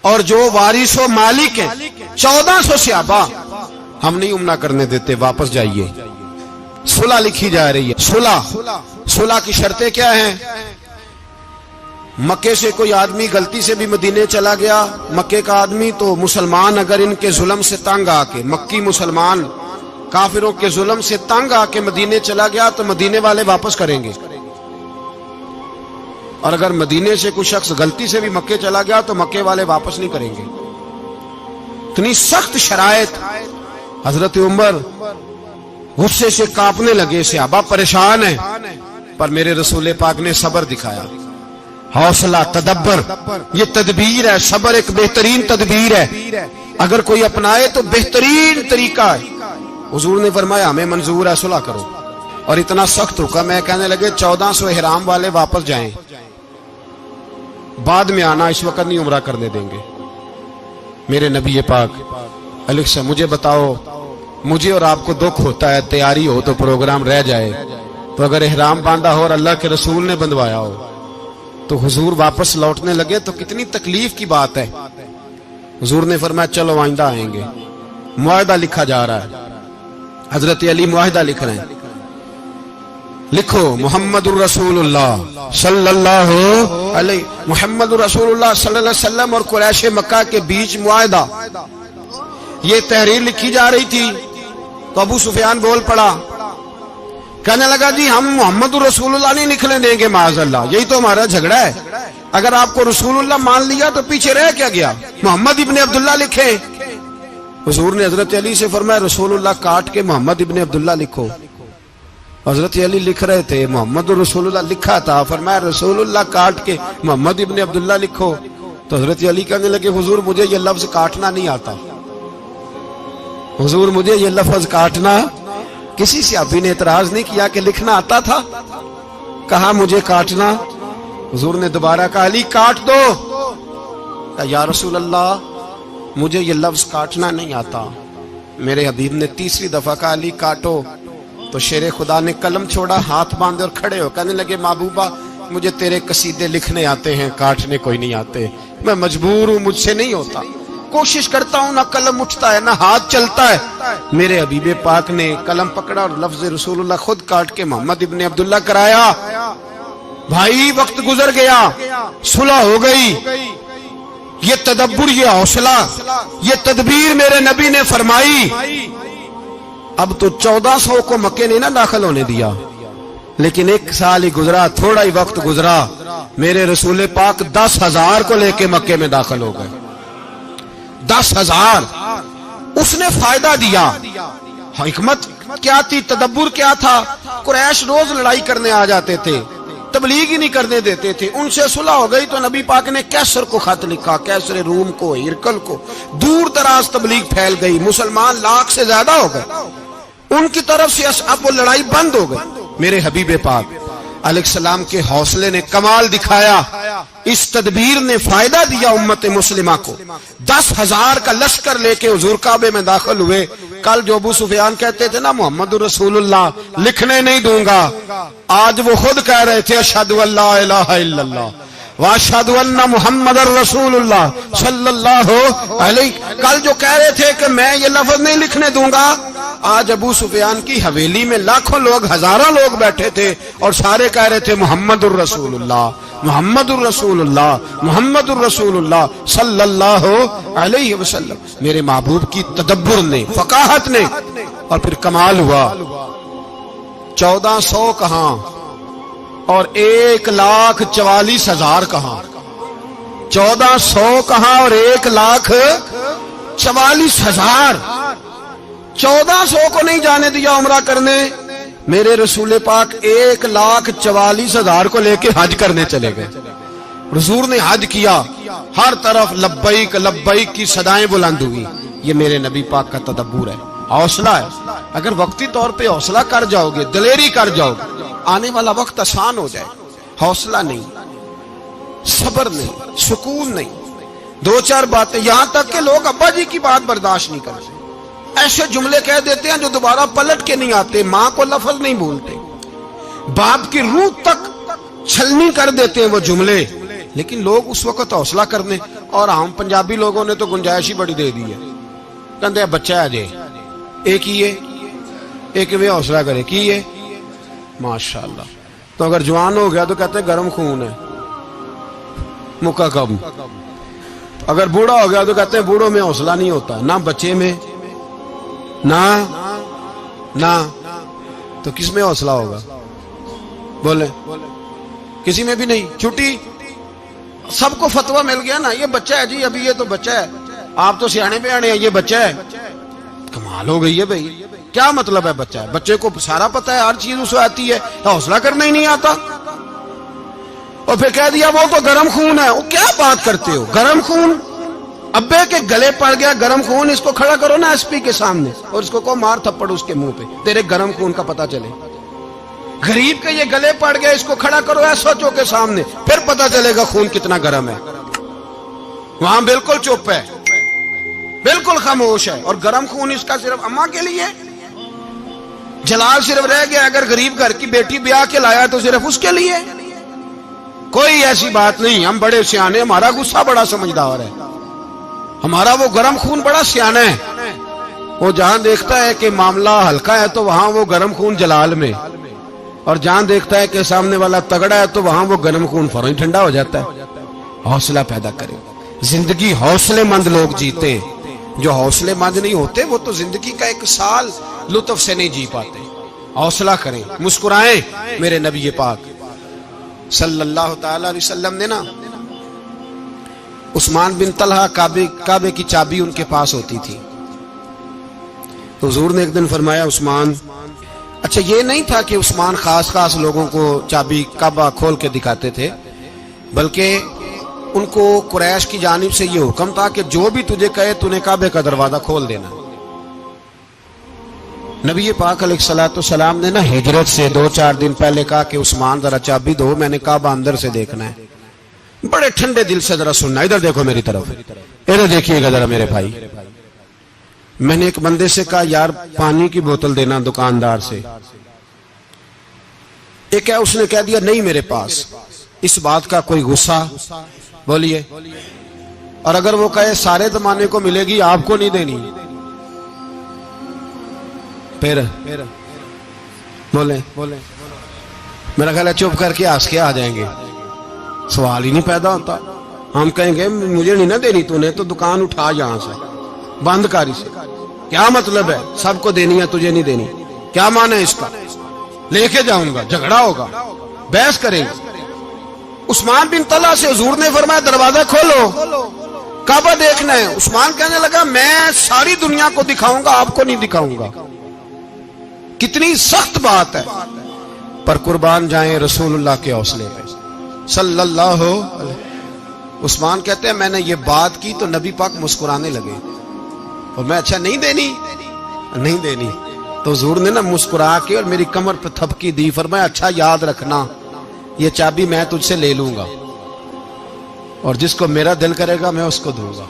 اور جو وارث و مالک ہیں 1400 صحابہ، ہم نہیں عمرہ کرنے دیتے، واپس جائیے. صلح لکھی جا رہی ہے. صلح کی شرطیں کیا ہیں؟ مکے سے کوئی آدمی غلطی سے بھی مدینے چلا گیا، مکے کا آدمی، تو مسلمان اگر ان کے ظلم سے تنگ آ کے، مکی مسلمان کافروں کے ظلم سے تنگ آ کے مدینے چلا گیا تو مدینے والے واپس کریں گے. اور اگر مدینے سے کوئی شخص غلطی سے بھی مکے چلا گیا تو مکے والے واپس نہیں کریں گے. اتنی سخت شرائط. حضرت عمر غصے سے کانپنے لگے, صحابہ پریشان ہیں, پر میرے رسول پاک نے صبر دکھایا, حوصلہ, تدبر. یہ تدبیر ہے, صبر ایک بہترین تدبیر ہے, اگر کوئی اپنائے تو بہترین طریقہ ہے. حضور نے فرمایا ہمیں منظور ہے, صلح کرو. اور اتنا سخت حکم ہے, کہنے لگے 1400 احرام والے واپس جائیں, بعد میں آنا, اس وقت نہیں عمرہ کرنے دیں گے. میرے نبی پاک علیہ السلام, مجھے بتاؤ, مجھے اور آپ کو دکھ ہوتا ہے تیاری ہو تو پروگرام رہ جائے, تو اگر احرام باندھا ہو اور اللہ کے رسول نے بندھوایا ہو تو حضور واپس لوٹنے لگے تو کتنی تکلیف کی بات ہے. حضور نے فرمایا چلو آئندہ آئیں گے. معاہدہ لکھا جا رہا ہے, حضرت علی معاہدہ لکھ رہے ہیں, لکھو محمد الرسول اللہ صلی اللہ علیہ محمد الرسول اللہ صلی اللہ علیہ وسلم اور قریش مکہ کے بیچ معاہدہ. یہ تحریر لکھی جا رہی تھی تو ابو سفیان بول پڑا, کہنے لگا جی ہم محمد الرسول اللہ نہیں نکلنے دیں گے معاذ اللہ, یہی تو ہمارا جھگڑا ہے. اگر آپ کو رسول اللہ مان لیا تو پیچھے رہ کیا گیا, محمد ابن عبداللہ لکھے. حضور نے حضرت علی سے فرمایا رسول اللہ کاٹ کے محمد ابن عبداللہ لکھو. حضرت علی لکھ رہے تھے, محمد رسول اللہ لکھا تھا, فرمایا رسول اللہ کاٹ کے محمد ابن عبداللہ لکھو. تو حضرت علی کہنے لگے حضور مجھے یہ لفظ کاٹنا نہیں آتا, حضور مجھے یہ لفظ کاٹنا. کسی صحابی نے اعتراض نہیں کیا کہ لکھنا آتا تھا, کہا مجھے کاٹنا. حضور نے دوبارہ کہا علی کاٹ دو. کہا یا رسول اللہ مجھے یہ لفظ کاٹنا نہیں آتا. میرے حبیب نے تیسری دفعہ کہا علی کاٹو. تو شیر خدا نے قلم چھوڑا, ہاتھ باندھے اور کھڑے ہو کہنے لگے محبوبہ مجھے تیرے قصیدے لکھنے آتے ہیں, کاٹنے کوئی نہیں آتے, میں مجبور ہوں, مجھ سے نہیں ہوتا. کوشش کرتا ہوں, نہ قلم اٹھتا ہے نہ ہاتھ چلتا ہے. میرے حبیب پاک نے قلم پکڑا اور لفظ رسول اللہ خود کاٹ کے محمد ابن عبداللہ کرایا. بھائی وقت گزر گیا, صلح ہو گئی. یہ تدبر, یہ حوصلہ, یہ تدبیر میرے نبی نے فرمائی. اب تو 1400 کو مکے نے نہ داخل ہونے دیا, لیکن ایک سال ہی گزرا, تھوڑا ہی وقت گزرا, میرے رسول پاک 10,000 کو لے کے مکے میں داخل ہو گئے. 10,000. اس نے فائدہ دیا. حکمت کیا تھی, تدبر کیا تھا؟ قریش روز لڑائی کرنے آ جاتے تھے, تبلیغ ہی نہیں کرنے دیتے تھے. ان سے صلح ہو گئی تو نبی پاک نے کیسر کو خط لکھا, کیسر روم کو, ہرکل کو. دور دراز تبلیغ پھیل گئی, مسلمان 100,000 سے زیادہ ہو گئے. ان کی طرف سے اب وہ لڑائی بند ہو گئی. میرے حبیب پاک علیہ السلام کے حوصلے نے کمال دکھایا, اس تدبیر نے فائدہ دیا امت مسلمہ کو. 10,000 کا لشکر لے کے حضور کعبے میں داخل ہوئے. کل جو ابو سفیان کہتے تھے نا محمد رسول اللہ لکھنے نہیں دوں گا, آج وہ خود کہہ رہے تھے اشہد ان لا الہ الا اللہ واشہد ان محمد رسول اللہ صلی اللہ علیہ. کل جو کہہ رہے تھے کہ میں یہ لفظ نہیں لکھنے دوں گا, آج ابو سفیان کی حویلی میں لاکھوں لوگ, ہزاروں لوگ بیٹھے تھے اور سارے کہہ رہے تھے محمد الرسول اللہ محمد الرسول اللہ محمد الرسول اللہ صلی اللہ علیہ وسلم. میرے محبوب کی تدبر نے, فقاہت نے, اور پھر کمال ہوا. 1400 کہاں اور 1,44,000 کہاں, 1400 کہاں اور 1,44,000. 1400 کو نہیں جانے دیا عمرہ کرنے. میرے رسول پاک 1,44,000 کو لے کے حج کرنے چلے گئے. حضور نے حج کیا, ہر طرف لبیک لبیک کی صدائیں بلند ہوئی. یہ میرے نبی پاک کا تدبر ہے, حوصلہ ہے. اگر وقتی طور پہ حوصلہ کر جاؤ گے, دلیری کر جاؤ گے, آنے والا وقت آسان ہو جائے. حوصلہ نہیں, صبر نہیں, سکون نہیں, 2-4 باتیں, یہاں تک کہ لوگ ابا جی کی بات برداشت نہیں کرتے, ایسے جملے کہہ دیتے ہیں جو دوبارہ پلٹ کے نہیں آتے. ماں کو لفظ نہیں بولتے, باپ کی روح تک چھلنی کر دیتے ہیں وہ جملے. لیکن لوگ اس وقت حوصلہ کرنے, اور ہم پنجابی لوگوں نے تو گنجائش ہی بڑی دے دی ہے. کہتے ہیں بچہ ہے جے ایک ہی ہے, ایک میں حوصلہ کرے کی ہے ماشاءاللہ. تو اگر جوان ہو گیا تو کہتے ہیں گرم خون ہے, مکہ کم. اگر بوڑھا ہو گیا تو کہتے ہیں بوڑھوں میں حوصلہ نہیں ہوتا, نہ بچے میں نہ تو کس میں حوصلہ ہوگا؟ بولے کسی میں بھی نہیں. چھٹی سب کو فتوا مل گیا نا, یہ بچہ ہے جی, ابھی یہ تو بچہ ہے, آپ تو سیانے بیانے ہیں, یہ بچہ ہے. کمال ہو گئی ہے بھائی. کیا مطلب ہے بچہ ہے؟ بچے کو سارا پتہ ہے, ہر چیز اسے آتی ہے, حوصلہ کرنا ہی نہیں آتا. اور پھر کہہ دیا وہ تو گرم خون ہے. وہ کیا بات کرتے ہو, گرم خون؟ ابے کے گلے پڑ گیا گرم خون, اس کو کھڑا کرو نا ایس پی کے سامنے اور اس کو مار تھپڑ اس کے منہ پہ, تیرے گرم خون کا پتہ چلے. غریب کے یہ گلے پڑ گیا, اس کو کھڑا کرو ایس ایچ او کے سامنے, پھر پتہ چلے گا خون کتنا گرم ہے. وہاں بالکل چپ ہے, بالکل خاموش ہے. اور گرم خون اس کا صرف اماں کے لیے, جلال صرف رہ گیا اگر غریب گھر کی بیٹی بیاہ کے لایا تو صرف اس کے لیے. کوئی ایسی بات نہیں. ہم بڑے سیانے, ہمارا غصہ بڑا سمجھدار ہے, ہمارا وہ گرم خون بڑا سیانا ہے. وہ جہاں دیکھتا ہے کہ معاملہ ہلکا ہے تو وہاں وہ گرم خون جلال میں, اور جہاں دیکھتا ہے کہ سامنے والا تگڑا ہے تو وہاں وہ گرم خون فوراً ٹھنڈا ہو جاتا ہے. حوصلہ پیدا کریں. زندگی حوصلے مند لوگ جیتے ہیں, جو حوصلے مند نہیں ہوتے وہ تو زندگی کا ایک سال لطف سے نہیں جی پاتے. حوصلہ کریں, مسکرائیں. میرے نبی پاک صلی اللہ تعالی علیہ وسلم نے نا عثمان بن طلحہ, کعبے کی چابی ان کے پاس ہوتی تھی. تو حضور نے ایک دن فرمایا عثمان, اچھا یہ نہیں تھا کہ عثمان خاص لوگوں کو چابی کعبہ کھول کے دکھاتے تھے, بلکہ ان کو قریش کی جانب سے یہ حکم تھا کہ جو بھی تجھے کہے تو نے کعبے کا دروازہ کھول دینا. نبی پاک علیہ الصلوۃ والسلام نے نا ہجرت سے 2-4 دن پہلے کہا کہ عثمان ذرا چابی دو, میں نے کعبہ اندر سے دیکھنا ہے. بڑے ٹھنڈے دل سے ذرا سننا, ادھر دیکھو میری طرف, ادھر دیکھیے گا ذرا میرے بھائی. میں نے ایک بندے سے کہا یار پانی کی بوتل دینا دکاندار سے. ایک ہے, اس نے کہہ دیا نہیں میرے پاس. اس بات کا کوئی غصہ بولیے, اور اگر وہ کہے سارے زمانے کو ملے گی آپ کو نہیں دینی, پھر بولے میرا خیال ہے چپ کر کے ہنس کے آ جائیں گے, سوال ہی نہیں پیدا ہوتا. ہم کہیں گے مجھے نہیں نہ دینی, تو نے تو دکان اٹھا یہاں سے, بند کاری سے. کیا مطلب ہے سب کو دینی ہے تجھے نہیں دینی, کیا معنی ہے اس کا؟ لے کے جاؤں گا, جھگڑا ہوگا, بحث کریں گے. عثمان بن طلحہ سے حضور نے فرمایا دروازہ کھولو, کعبہ دیکھنا ہے. عثمان کہنے لگا میں ساری دنیا کو دکھاؤں گا, آپ کو نہیں دکھاؤں گا. کتنی سخت بات ہے, پر قربان جائیں رسول اللہ کے حوصلے پہ صلی اللہ علیہ. عثمان کہتے ہیں میں نے یہ بات کی تو نبی پاک مسکرانے لگے, اور میں اچھا نہیں دینی. تو حضور نے نا مسکرا کے اور میری کمر پہ تھپکی دی, فرمایا اچھا یاد رکھنا یہ چابی میں تجھ سے لے لوں گا, اور جس کو میرا دل کرے گا میں اس کو دوں گا.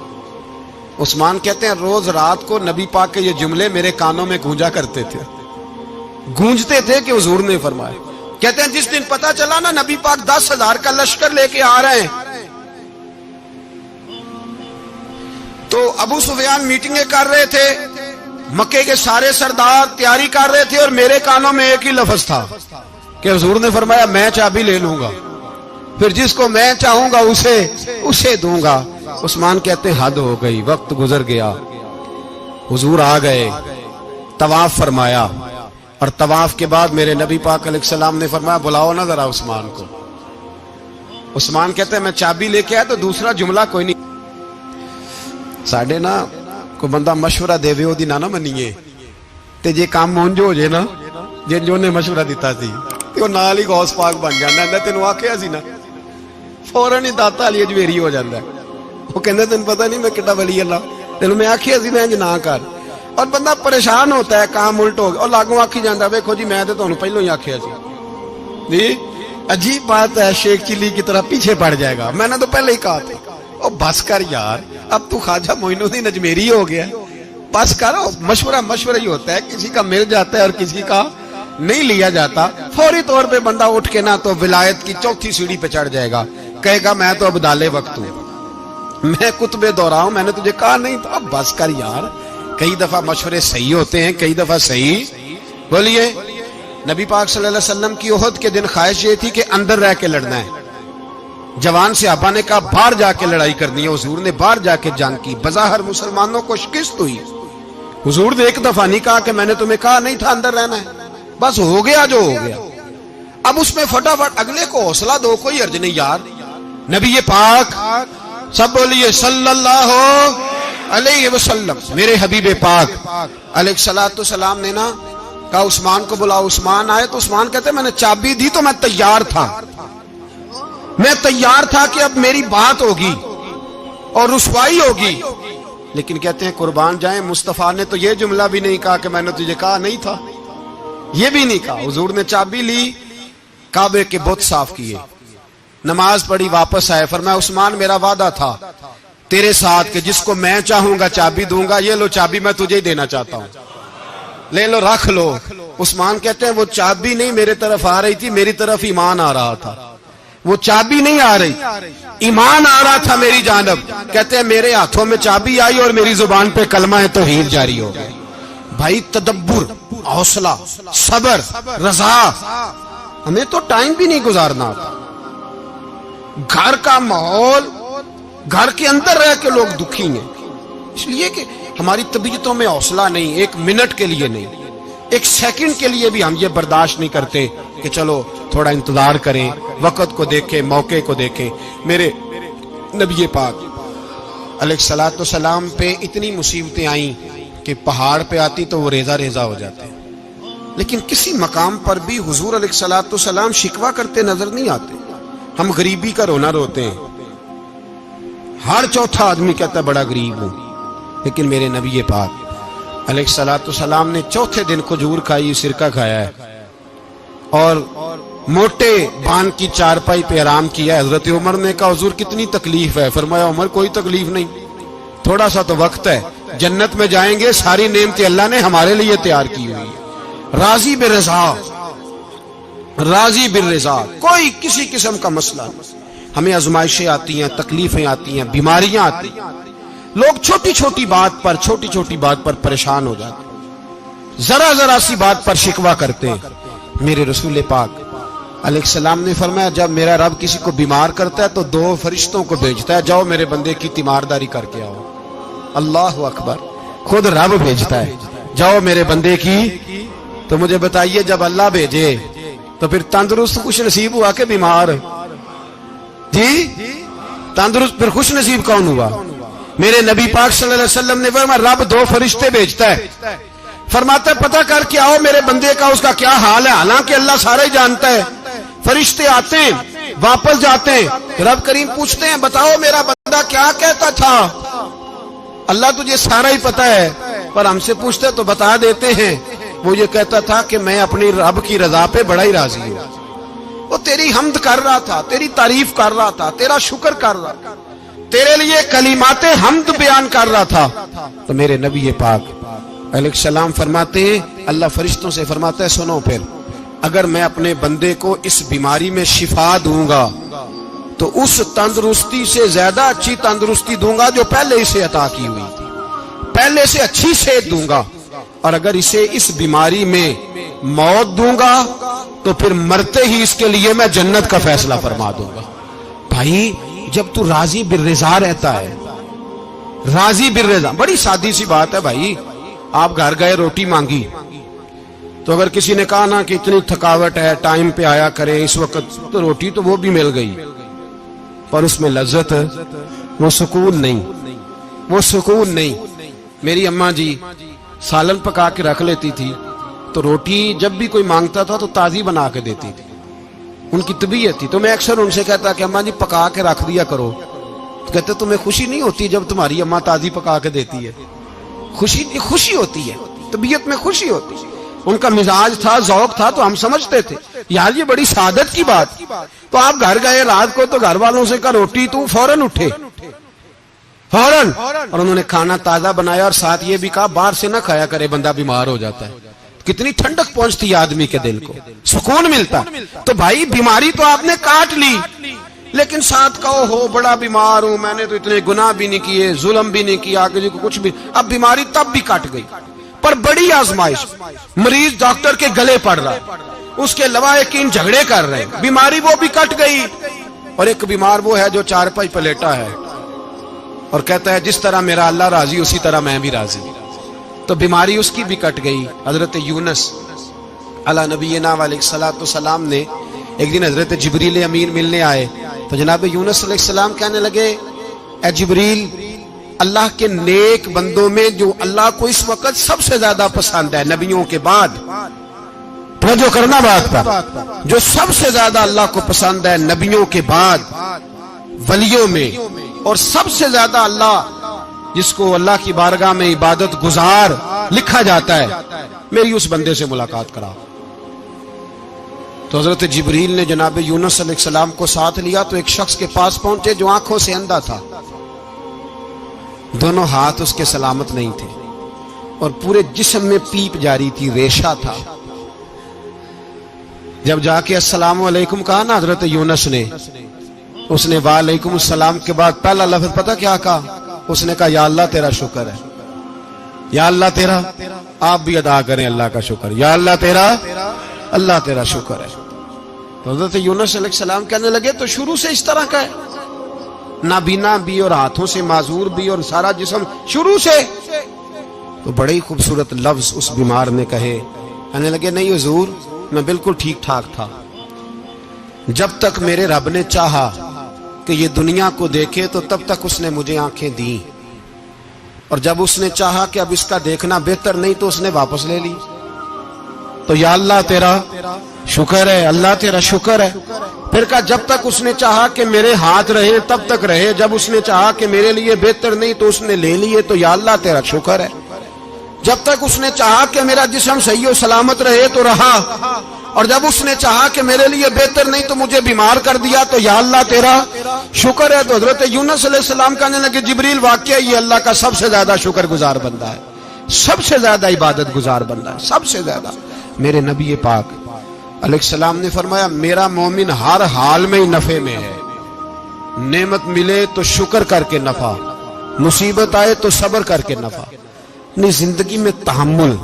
عثمان کہتے ہیں روز رات کو نبی پاک کے یہ جملے میرے کانوں میں گونجتے تھے کہ حضور نے فرمایا. کہتے ہیں جس دن پتا چلا نا نبی پاک 10,000 کا لشکر لے کے آ رہے ہیں, تو ابو سفیان میٹنگیں کر رہے تھے, مکے کے سارے سردار تیاری کر رہے تھے, اور میرے کانوں میں ایک ہی لفظ تھا کہ حضور نے فرمایا میں چابی لے لوں گا, پھر جس کو میں چاہوں گا اسے دوں گا. عثمان کہتے ہیں حد ہو گئی, وقت گزر گیا. حضور آ گئے, طواف فرمایا, اور طواف کے بعد میرے نبی پاک علیہ السلام نے فرمایا بلاؤ نا ذرا عثمان کو. عثمان کہتے ہیں میں چابی لے کے آیا تو دوسرا جملہ کوئی نہیں. ساڈے نا کوئی بندہ مشورہ دے وے اودی نہ منیے, تے جے کام مونج ہو جے نا, جن جو نے مشورہ دیتا سی تے او نال ہی غوث پاک بن جاندا ہے. تینوں آکھیا سی نا, فوراً ہی داتا علی اجویری ہو جاندا ہے. وہ کہندا تینوں پتہ نہیں میں کڈا ولی اللہ, تینوں میں آکھیا سی میں انج نہ کر, اور بندہ پریشان ہوتا ہے کام الٹ ہو گیا, اور لاگوں آکھی جاندا ویکھو جی میں تے تانوں پہلوں ہی آکھیا سی. جی عجیب بات ہے, شیخ چلی کی طرح پیچھے پڑ جائے گا, میں نے تو پہلے ہی کہا تھا. او بس کر یار, اب تو خواجہ معین الدین اجمیری ہو گیا, بس کرو. مشورہ ہی ہوتا ہے, کسی کا مل جاتا ہے اور کسی کا نہیں لیا جاتا. فوری طور پہ بندہ اٹھ کے نا تو ولایت کی 4تھی سیڑھی پہ چڑھ جائے گا, کہے گا میں تو ابدال وقت ہوں, میں کتب دورہ ہوں, میں نے تجھے کہا نہیں تھا. اب بس کر یار. کئی دفعہ مشورے صحیح ہوتے ہیں, کئی دفعہ صحیح. بولیے. نبی پاک صلی اللہ علیہ وسلم کی احد کے دن خواہش یہ تھی کہ اندر رہ کے لڑنا ہے. جوان صحابہ نے کہا باہر جا کے لڑائی کرنی ہے. حضور نے باہر جا کے جنگ کی, بظاہر مسلمانوں کو شکست ہوئی. حضور نے ایک دفعہ نہیں کہا کہ میں نے تمہیں کہا نہیں تھا اندر رہنا ہے, بس ہو گیا جو ہو گیا. اب اس میں فٹافٹ اگلے کو حوصلہ دو، کوئی عرض نہیں یار. نبی پاک سب بولیے صلی اللہ علیہ وسلم، میرے حبیب پاک علیہ الصلوۃ والسلام نے نا کہا عثمان کو بلاؤ. عثمان آئے تو عثمان کہتے میں نے چابی دی تو میں تیار تھا، میں تیار تھا کہ اب میری بات ہوگی اور رسوائی ہوگی. لیکن کہتے ہیں قربان جائیں مصطفیٰ نے تو یہ جملہ بھی نہیں کہا کہ میں نے تجھے کہا نہیں تھا، یہ بھی نہیں کہا. حضور نے چابی لی، کعبے کے بت صاف کیے، نماز پڑھی، واپس آئے. فرمایا عثمان میرا وعدہ تھا تیرے ساتھ کہ جس کو میں چاہوں گا چابی دوں گا، یہ لو چابی میں تجھے ہی دینا چاہتا ہوں، لے لو رکھ لو. عثمان کہتے ہیں وہ چابی نہیں میرے طرف آ رہی تھی، میری طرف ایمان آ رہا تھا. وہ چابی نہیں آ رہی، ایمان آ رہا تھا میری جانب. کہتے ہیں میرے ہاتھوں میں چابی آئی اور میری زبان پہ کلمہ توحید جاری ہو گیا. بھائی تدبر، حوصلہ، صبر، رضا. ہمیں تو ٹائم بھی نہیں گزارنا آتا. گھر کا ماحول، گھر کے اندر رہ کے لوگ دکھی ہیں، اس لیے کہ ہماری طبیعتوں میں حوصلہ نہیں. ایک منٹ کے لیے نہیں، ایک سیکنڈ کے لیے بھی ہم یہ برداشت نہیں کرتے کہ چلو تھوڑا انتظار کریں، وقت کو دیکھیں، موقع کو دیکھیں. میرے نبی پاک علیہ الصلوۃ والسلام پہ اتنی مصیبتیں آئیں کہ پہاڑ پہ آتی تو وہ ریزہ ریزہ ہو جاتے، لیکن کسی مقام پر بھی حضور علیہ الصلوۃ والسلام شکوہ کرتے نظر نہیں آتے. ہم غریبی کا رونا روتے ہیں، ہر چوتھا آدمی کہتا ہے بڑا غریب ہوں، لیکن میرے نبی پاک علیہ الصلوۃ والسلام نے چوتھے دن کھجور کھائی، سرکہ کھایا ہے اور موٹے بان کی چارپائی پہ آرام کیا. حضرت عمر نے کہا حضور کتنی تکلیف ہے؟ فرمایا عمر کوئی تکلیف نہیں، تھوڑا سا تو وقت ہے، جنت میں جائیں گے، ساری نعمتیں اللہ نے ہمارے لیے تیار کی ہوئی ہے. راضی بالرضا، راضی بالرضا، کوئی کسی قسم کا مسئلہ نہیں. ہمیں آزمائشیں آتی ہیں، تکلیفیں آتی ہیں، بیماریاں آتی ہیں، لوگ چھوٹی چھوٹی بات پر پریشان ہو جاتے ہیں، ذرا ذرا سی بات پر شکوہ کرتے ہیں. میرے رسول پاک علیہ السلام نے فرمایا جب میرا رب کسی کو بیمار کرتا ہے تو 2 فرشتوں کو بھیجتا ہے، جاؤ میرے بندے کی تیمارداری کر کے آؤ. اللہ اکبر، خود رب بھیجتا ہے، جاؤ میرے بندے کی. تو مجھے بتائیے جب اللہ بھیجے تو پھر تندرست خوش نصیب ہوا کہ بیمار؟ جی تندرست پھر خوش نصیب کون ہوا؟ میرے نبی پاک صلی اللہ علیہ وسلم نے فرمایا رب 2 فرشتے بھیجتا ہے، فرماتا ہے پتہ کر کے آؤ میرے بندے کا اس کا کیا حال ہے. حالانکہ اللہ سارا ہی جانتا ہے. فرشتے آتے ہیں، واپس جاتے ہیں، رب کریم پوچھتے ہیں بتاؤ میرا بندہ کیا کہتا تھا؟ اللہ تجھے سارا ہی پتہ ہے، پر ہم سے پوچھتے تو بتا دیتے ہیں. وہ یہ کہتا تھا کہ میں اپنی رب کی رضا پہ بڑا ہی راضی ہوں. وہ تیری حمد کر رہا تھا، تیری تعریف کر رہا تھا، تیرا شکر کر رہا تھا، تیرے لیے کلمات حمد بیان کر رہا تھا. تو میرے نبی پاک علیہ السلام فرماتے ہیں، اللہ فرشتوں سے فرماتا ہے سنو پھر اگر میں اپنے بندے کو اس بیماری میں شفا دوں گا تو اس تندرستی سے زیادہ اچھی تندرستی دوں گا جو پہلے اسے عطا کی ہوئی تھی، پہلے سے اچھی صحت دوں گا. اور اگر اسے اس بیماری میں موت دوں گا تو پھر مرتے ہی اس کے لیے میں جنت کا فیصلہ فرما دوں گا. بھائی جب تو راضی بالرضا رہتا ہے، راضی بالرضا، بڑی سادی سی بات ہے بھائی. آپ گھر گئے روٹی مانگی تو اگر کسی نے کہا نا کہ اتنی تھکاوٹ ہے ٹائم پہ آیا کریں اس وقت، تو روٹی تو وہ بھی مل گئی پر اس میں لذت، وہ سکون نہیں، وہ سکون نہیں. میری اماں جی سالن پکا کے رکھ لیتی تھی تو روٹی جب بھی کوئی مانگتا تھا تو تازی بنا کے دیتی تھی، ان کی طبیعت تھی. تو میں اکثر ان سے کہتا کہ اماں جی پکا کے رکھ دیا کرو. تو کہتے تمہیں خوشی نہیں ہوتی جب تمہاری اماں تازی پکا کے دیتی ہے؟ خوشی ہوتی ہے، طبیعت میں خوشی ہوتی ہے. ان کا مزاج تھا، ذوق تھا، تو ہم سمجھتے تھے یار یہ بڑی سعادت کی بات. تو آپ گھر گئے رات کو تو گھر والوں سے کہا روٹی، تو فوراً اٹھے فوراً، اور انہوں نے کھانا تازہ بنایا اور ساتھ یہ بھی کہا باہر سے نہ کھایا کرے بندہ بیمار ہو جاتا ہے. کتنی ٹھنڈک پہنچتی ہے آدمی کے دل کو، سکون ملتا. تو بھائی بیماری تو آپ نے کاٹ لی لیکن ساتھ کہو ہو بڑا بیمار ہوں، میں نے تو اتنے گناہ بھی نہیں کیے، ظلم بھی نہیں کیا، کسی کو کچھ بھی. اب بیماری تب بھی کٹ گئی پر بڑی آزمائش، مریض ڈاکٹر کے گلے پڑ رہا ہے، اس کے لواحقین جھگڑے کر رہے ہیں، بیماری وہ بھی کٹ گئی. اور ایک بیمار وہ ہے جو چارپائی پہ لیٹا ہے اور کہتا ہے جس طرح میرا اللہ راضی اسی طرح میں بھی راضی. تو بیماری اس کی بھی کٹ گئی. حضرت یونس علی نبینا علیہ الصلوۃ والسلام نے ایک دن حضرت جبریل امین ملنے آئے تو جناب یونس علیہ السلام کہنے لگے اے جبریل اللہ کے نیک بندوں میں جو اللہ کو اس وقت سب سے زیادہ پسند ہے نبیوں کے بعد، توجہ کرنا بات پر، جو سب سے زیادہ اللہ کو پسند ہے نبیوں کے بعد ولیوں میں، اور سب سے زیادہ اللہ جس کو اللہ کی بارگاہ میں عبادت گزار لکھا جاتا ہے، میری اس بندے سے ملاقات کرا۔ تو حضرت جبریل نے جناب یونس علیہ السلام کو ساتھ لیا تو ایک شخص کے پاس پہنچے جو آنکھوں سے اندھا تھا، دونوں ہاتھ اس کے سلامت نہیں تھے اور پورے جسم میں پیپ جاری تھی، ریشہ تھا۔ جب جا کے السلام علیکم کہا نا حضرت یونس نے، اس نے وعلیکم السلام کے بعد پہلا لفظ پتہ کیا کہا؟ اس نے کہا یا اللہ تیرا شکر ہے، یا اللہ تیرا، آپ بھی ادا کریں اللہ کا شکر، یا اللہ تیرا، اللہ تیرا شکر ہے۔ تو حضرت یونس علیہ السلام کہنے لگے تو شروع سے اس طرح کا ہے، نابینا بھی اور ہاتھوں سے معذور بھی اور سارا جسم شروع سے؟ تو بڑے ہی خوبصورت لفظ اس بیمار نے کہے، کہنے لگے نہیں حضور میں بالکل ٹھیک ٹھاک تھا، جب تک میرے رب نے چاہا کہ یہ دنیا کو دیکھے تو تب تک اس نے مجھے آنکھیں دیں، اور جب اس نے چاہا کہ اب اس کا دیکھنا بہتر نہیں تو اس نے واپس لے لی۔ تو یا اللہ تیرا شکر ہے، اللہ تیرا شکر ہے۔ پھر کہا جب تک اس نے چاہا کہ میرے ہاتھ رہے تب تک رہے، جب اس نے چاہا کہ میرے لیے بہتر نہیں تو اس نے لے لیے، تو یا اللہ تیرا شکر ہے۔ جب تک اس نے چاہا کہ میرا جسم صحیح و سلامت رہے تو رہا، اور جب اس نے چاہا کہ میرے لیے بہتر نہیں تو مجھے بیمار کر دیا، تو یا اللہ تیرا شکر ہے۔ تو حضرت یونس علیہ السلام کہنے لگے جبریل واقعہ یہ اللہ کا سب سے زیادہ شکر گزار بندہ ہے، سب سے زیادہ عبادت گزار بندہ ہے، سب سے زیادہ۔ میرے نبی پاک علیہ السلام نے فرمایا میرا مومن ہر حال میں ہی نفع میں ہے، نعمت ملے تو شکر کر کے نفع، مصیبت آئے تو صبر کر کے نفع، اپنی زندگی میں تحمل،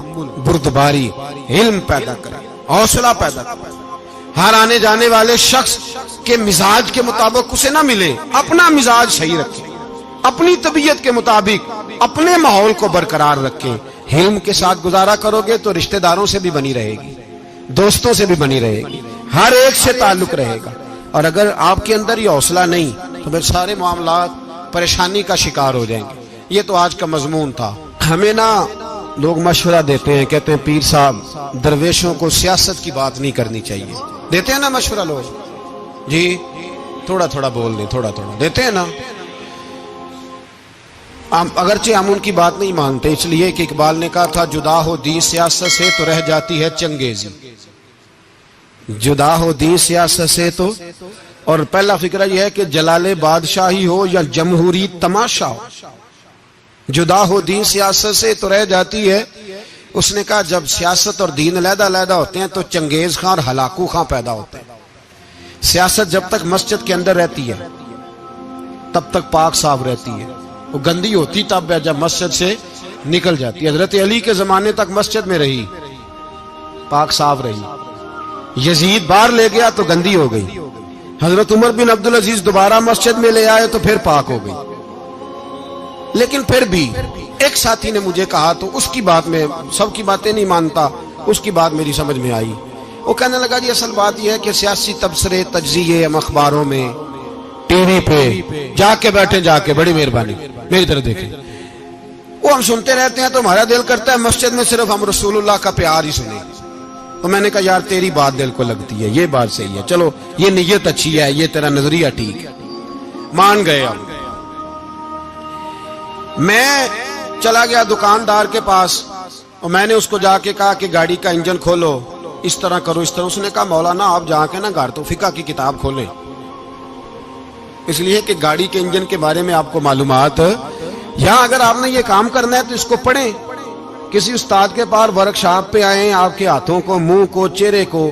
بردباری، علم پیدا کرے، حوصلہ پیدا کرے۔ ہر آنے جانے والے شخص کے مزاج کے مطابق اسے نہ ملے، اپنا مزاج صحیح رکھے، اپنی طبیعت کے مطابق اپنے ماحول کو برقرار رکھے۔ علم کے ساتھ گزارا کرو گے تو رشتہ داروں سے بھی بنی رہے گی، دوستوں سے بھی بنی رہے گی، ہر ایک سے تعلق رہے گا۔ اور اگر آپ کے اندر یہ حوصلہ نہیں تو پھر سارے معاملات پریشانی کا شکار ہو جائیں گے۔ یہ تو آج کا مضمون تھا۔ ہمیں نا لوگ مشورہ دیتے ہیں، کہتے ہیں پیر صاحب درویشوں کو سیاست کی بات نہیں کرنی چاہیے، دیتے ہیں نا مشورہ لوگ، جی تھوڑا تھوڑا بول دیں، تھوڑا تھوڑا دیتے ہیں نا۔ اگرچہ ہم ان کی بات نہیں مانتے، اس لیے کہ اقبال نے کہا تھا جدا ہو دین سیاست سے تو رہ جاتی ہے چنگیزی، جدا ہو دین سیاست سے تو، اور پہلا فکرہ یہ ہے کہ جلال بادشاہی ہو یا جمہوری تماشا ہو، جدا ہو دین سیاست سے تو رہ جاتی ہے۔ اس نے کہا جب سیاست اور دین علیحدہ علیحدہ ہوتے ہیں تو چنگیز خان اور ہلاکو خان پیدا ہوتے ہیں۔ سیاست جب تک مسجد کے اندر رہتی ہے تب تک پاک صاف رہتی ہے، وہ گندی ہوتی تب جب مسجد سے نکل جاتی ہے۔ حضرت علی کے زمانے تک مسجد میں رہی، پاک صاف رہی، یزید باہر لے گیا تو گندی ہو گئی، حضرت عمر بن عبدالعزیز دوبارہ مسجد میں لے آئے تو پھر پاک ہو گئی۔ لیکن پھر بھی ایک ساتھی نے مجھے کہا تو اس کی بات میں سب کی باتیں نہیں مانتا، اس کی بات میری سمجھ میں آئی۔ وہ کہنے لگا جی اصل بات یہ ہے کہ سیاسی تبصرے تجزیے ہم اخباروں میں ٹی وی پہ جا کے بیٹھے، جا کے بڑی مہربانی میری طرف دیکھیں، وہ ہم سنتے رہتے ہیں تو ہمارا دل کرتا ہے مسجد میں صرف ہم رسول اللہ کا پیار ہی سنیں۔ تو میں نے کہا یار تیری بات دل کو لگتی ہے، یہ بات صحیح ہے، چلو یہ نیت اچھی ہے، یہ تیرا نظریہ ٹھیک ہے، مان گئے ہم۔ میں چلا گیا دکاندار کے پاس اور میں نے اس کو جا کے کہا کہ گاڑی کا انجن کھولو، اس طرح کرو، اس طرح۔ اس نے کہا مولانا آپ جا کے نا گھر تو فقہ کی کتاب کھولیں، اس لیے کہ گاڑی کے انجن کے بارے میں آپ کو معلومات، یہاں اگر آپ نے یہ کام کرنا ہے تو اس کو پڑھیں، کسی استاد کے پاس ورک شاپ پہ آئیں، آپ کے ہاتھوں کو، منہ کو، چہرے کو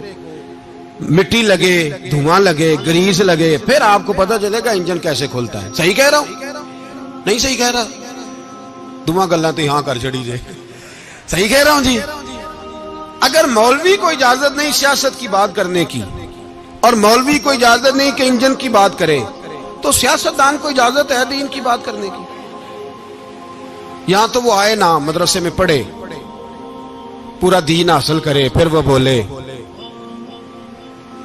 مٹی لگے، دھواں لگے، گریس لگے، پھر آپ کو پتہ چلے گا انجن کیسے کھلتا ہے۔ صحیح کہہ رہا ہوں؟ نہیں صحیح کہہ رہا؟ دعا گلا تو یہاں کر چڑی جائے، صحیح کہہ رہا ہوں جی؟ اگر مولوی کو اجازت نہیں سیاست کی بات کرنے کی، اور مولوی کو اجازت نہیں کہ انجن کی بات کرے، تو سیاستدان کو اجازت ہے دین کی بات کرنے کی؟ یہاں تو وہ آئے نا مدرسے میں پڑھے، پورا دین حاصل کرے، پھر وہ بولے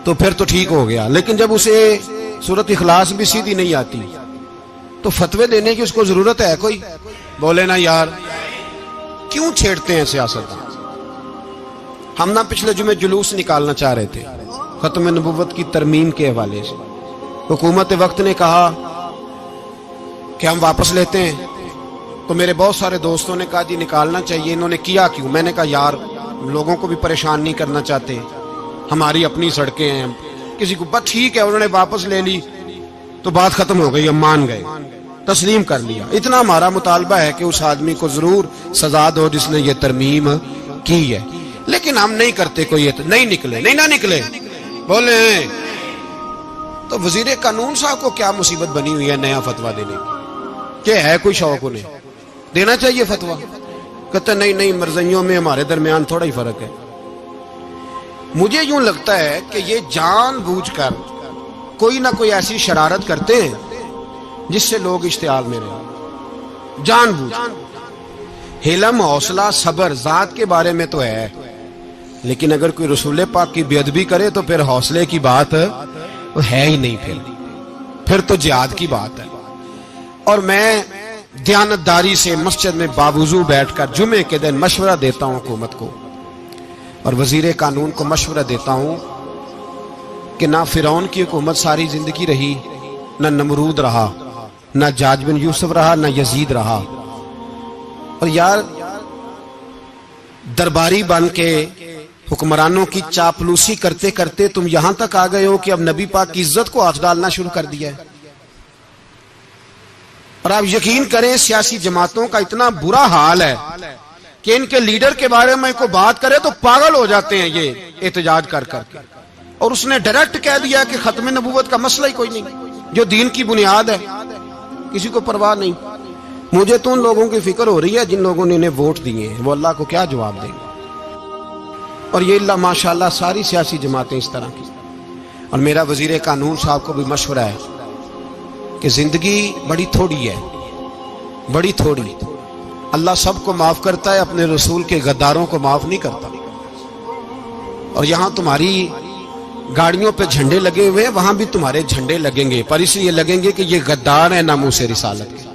تو پھر تو ٹھیک ہو گیا، لیکن جب اسے سورت اخلاص بھی سیدھی نہیں آتی تو فتوے دینے کی اس کو ضرورت ہے کوئی؟ بولے نا یار، کیوں چھیڑتے ہیں سیاست؟ ہم نہ پچھلے جمعے جلوس نکالنا چاہ رہے تھے ختم نبوت کی ترمیم کے حوالے سے، حکومت وقت نے کہا کہ ہم واپس لیتے ہیں، تو میرے بہت سارے دوستوں نے کہا جی نکالنا چاہیے، انہوں نے کیا کیوں؟ میں نے کہا یار لوگوں کو بھی پریشان نہیں کرنا چاہتے، ہماری اپنی سڑکیں ہیں، کسی کو بس ٹھیک ہے، انہوں نے واپس لے لی تو بات ختم ہو گئی، ہم مان گئے، تسلیم کر لیا۔ اتنا ہمارا مطالبہ ہے کہ اس آدمی کو ضرور سزا دو جس نے یہ ترمیم کی ہے، لیکن ہم نہیں کرتے، کوئی نہیں نکلے، نہیں نہ نکلے بولے ہیں۔ تو وزیر قانون صاحب کو کیا مصیبت بنی ہوئی ہے نیا فتویٰ دینے کی؟ کہ ہے کوئی شوق انہیں دینا چاہیے فتویٰ؟ کہتے نہیں مرضیوں میں ہمارے درمیان تھوڑا ہی فرق ہے۔ مجھے یوں لگتا ہے کہ یہ جان بوجھ کر کوئی نہ کوئی ایسی شرارت کرتے ہیں جس سے لوگ اشتعال میں رہیں، جان بوجھ۔ حلم، حوصلہ، صبر ذات کے بارے میں تو ہے، لیکن اگر کوئی رسول پاک کی بے ادبی کرے تو پھر حوصلے کی بات ہے ہی نہیں، پھر تو جہاد کی بات ہے۔ اور میں دیانتداری سے مسجد میں باوضو بیٹھ کر جمعے کے دن مشورہ دیتا ہوں حکومت کو اور وزیر قانون کو مشورہ دیتا ہوں کہ نہ فرعون کی حکومت ساری زندگی رہی، نہ نمرود رہا، نہ جاج بن یوسف رہا، نہ یزید رہا، اور یار درباری بن کے حکمرانوں کی چاپلوسی کرتے کرتے تم یہاں تک آ گئے ہو کہ اب نبی پاک کی عزت کو ہاتھ ڈالنا شروع کر دیا ہے۔ اور آپ یقین کریں سیاسی جماعتوں کا اتنا برا حال ہے کہ ان کے لیڈر کے بارے میں کوئی بات کرے تو پاگل ہو جاتے ہیں یہ احتجاج کر کر کے، اور اس نے ڈائریکٹ کہہ دیا کہ ختم نبوت کا مسئلہ ہی کوئی نہیں، جو دین کی بنیاد ہے، کسی کو پرواہ نہیں۔ مجھے تو ان لوگوں کی فکر ہو رہی ہے جن لوگوں نے انہیں ووٹ دیے ہیں، وہ اللہ کو کیا جواب دیں گے؟ اور یہ اللہ ماشاءاللہ ساری سیاسی جماعتیں اس طرح کی۔ اور میرا وزیر قانون صاحب کو بھی مشورہ ہے کہ زندگی بڑی تھوڑی ہے، بڑی تھوڑی، اللہ سب کو معاف کرتا ہے، اپنے رسول کے غداروں کو معاف نہیں کرتا۔ اور یہاں تمہاری گاڑیوں پہ جھنڈے لگے ہوئے ہیں، وہاں بھی تمہارے جھنڈے لگیں گے، پر اس لیے لگیں گے کہ یہ غدار ہیں ناموس رسالت کے،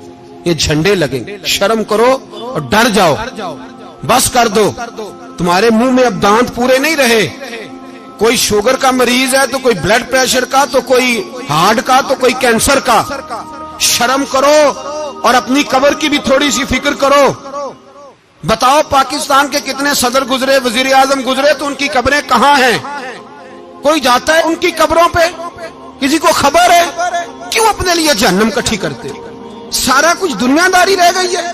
یہ جھنڈے لگیں گے۔ شرم کرو اور ڈر جاؤ، بس کر دو، تمہارے منہ میں اب دانت پورے نہیں رہے۔ کوئی شوگر کا مریض ہے تو کوئی بلڈ پریشر کا، تو کوئی ہارٹ کا، تو کوئی کینسر کا۔ شرم کرو اور اپنی قبر کی بھی تھوڑی سی فکر کرو۔ بتاؤ پاکستان کے کتنے صدر گزرے، وزیر اعظم گزرے، تو ان کی قبریں کہاں ہیں؟ کوئی جاتا ہے ان کی قبروں پہ؟ کسی کو خبر ہے؟ کیوں اپنے لیے جہنم کٹھی کرتے؟ سارا کچھ دنیا داری رہ گئی ہے،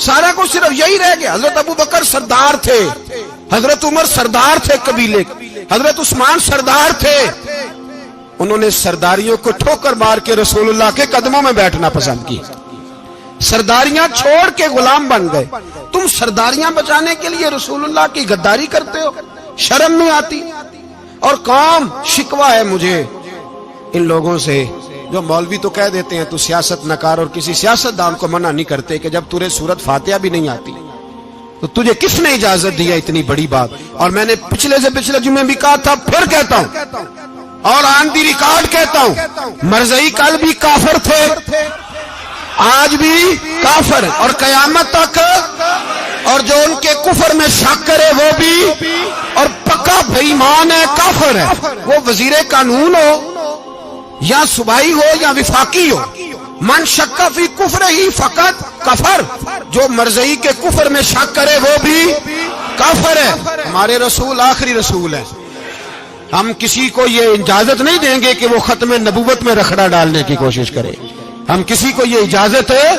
سارا کچھ صرف یہی رہ گیا۔ حضرت ابو بکر سردار تھے، حضرت عمر سردار تھے قبیلے، حضرت عثمان سردار تھے، انہوں نے سرداریوں کو ٹھوکر مار کے رسول اللہ کے قدموں میں بیٹھنا پسند کی، سرداریاں چھوڑ کے غلام بن گئے۔ تم سرداریاں بچانے کے لیے رسول اللہ کی غداری کرتے ہو، شرم نہیں آتی؟ اور قوم شکوہ ہے مجھے ان لوگوں سے جو مولوی تو کہہ دیتے ہیں تو سیاست نہ کر، اور کسی سیاستدان کو منع نہیں کرتے کہ جب تجھے سورت فاتحہ بھی نہیں آتی تو تجھے کس نے اجازت دی ہے اتنی بڑی بات؟ اور میں نے پچھلے جمعے بھی کہا تھا، پھر کہتا ہوں اور آن دی ریکارڈ کہتا ہوں، مرزائی کل بھی کافر تھے، آج بھی کافر، اور قیامت تک، اور جو ان کے کفر میں شک کرے وہ بھی، اور پکا بے ایمان ہے، کافر ہے، وہ وزیر قانون ہو یا صوبائی ہو یا وفاقی ہو۔ من شک فی کفر ہی فقط کفر، جو مرزائی کے کفر میں شک کرے وہ بھی کافر ہے۔ ہمارے رسول آخری رسول ہے، ہم کسی کو یہ اجازت نہیں دیں گے کہ وہ ختم نبوت میں رکھڑا ڈالنے کی کوشش کرے، ہم کسی کو یہ اجازت ہے۔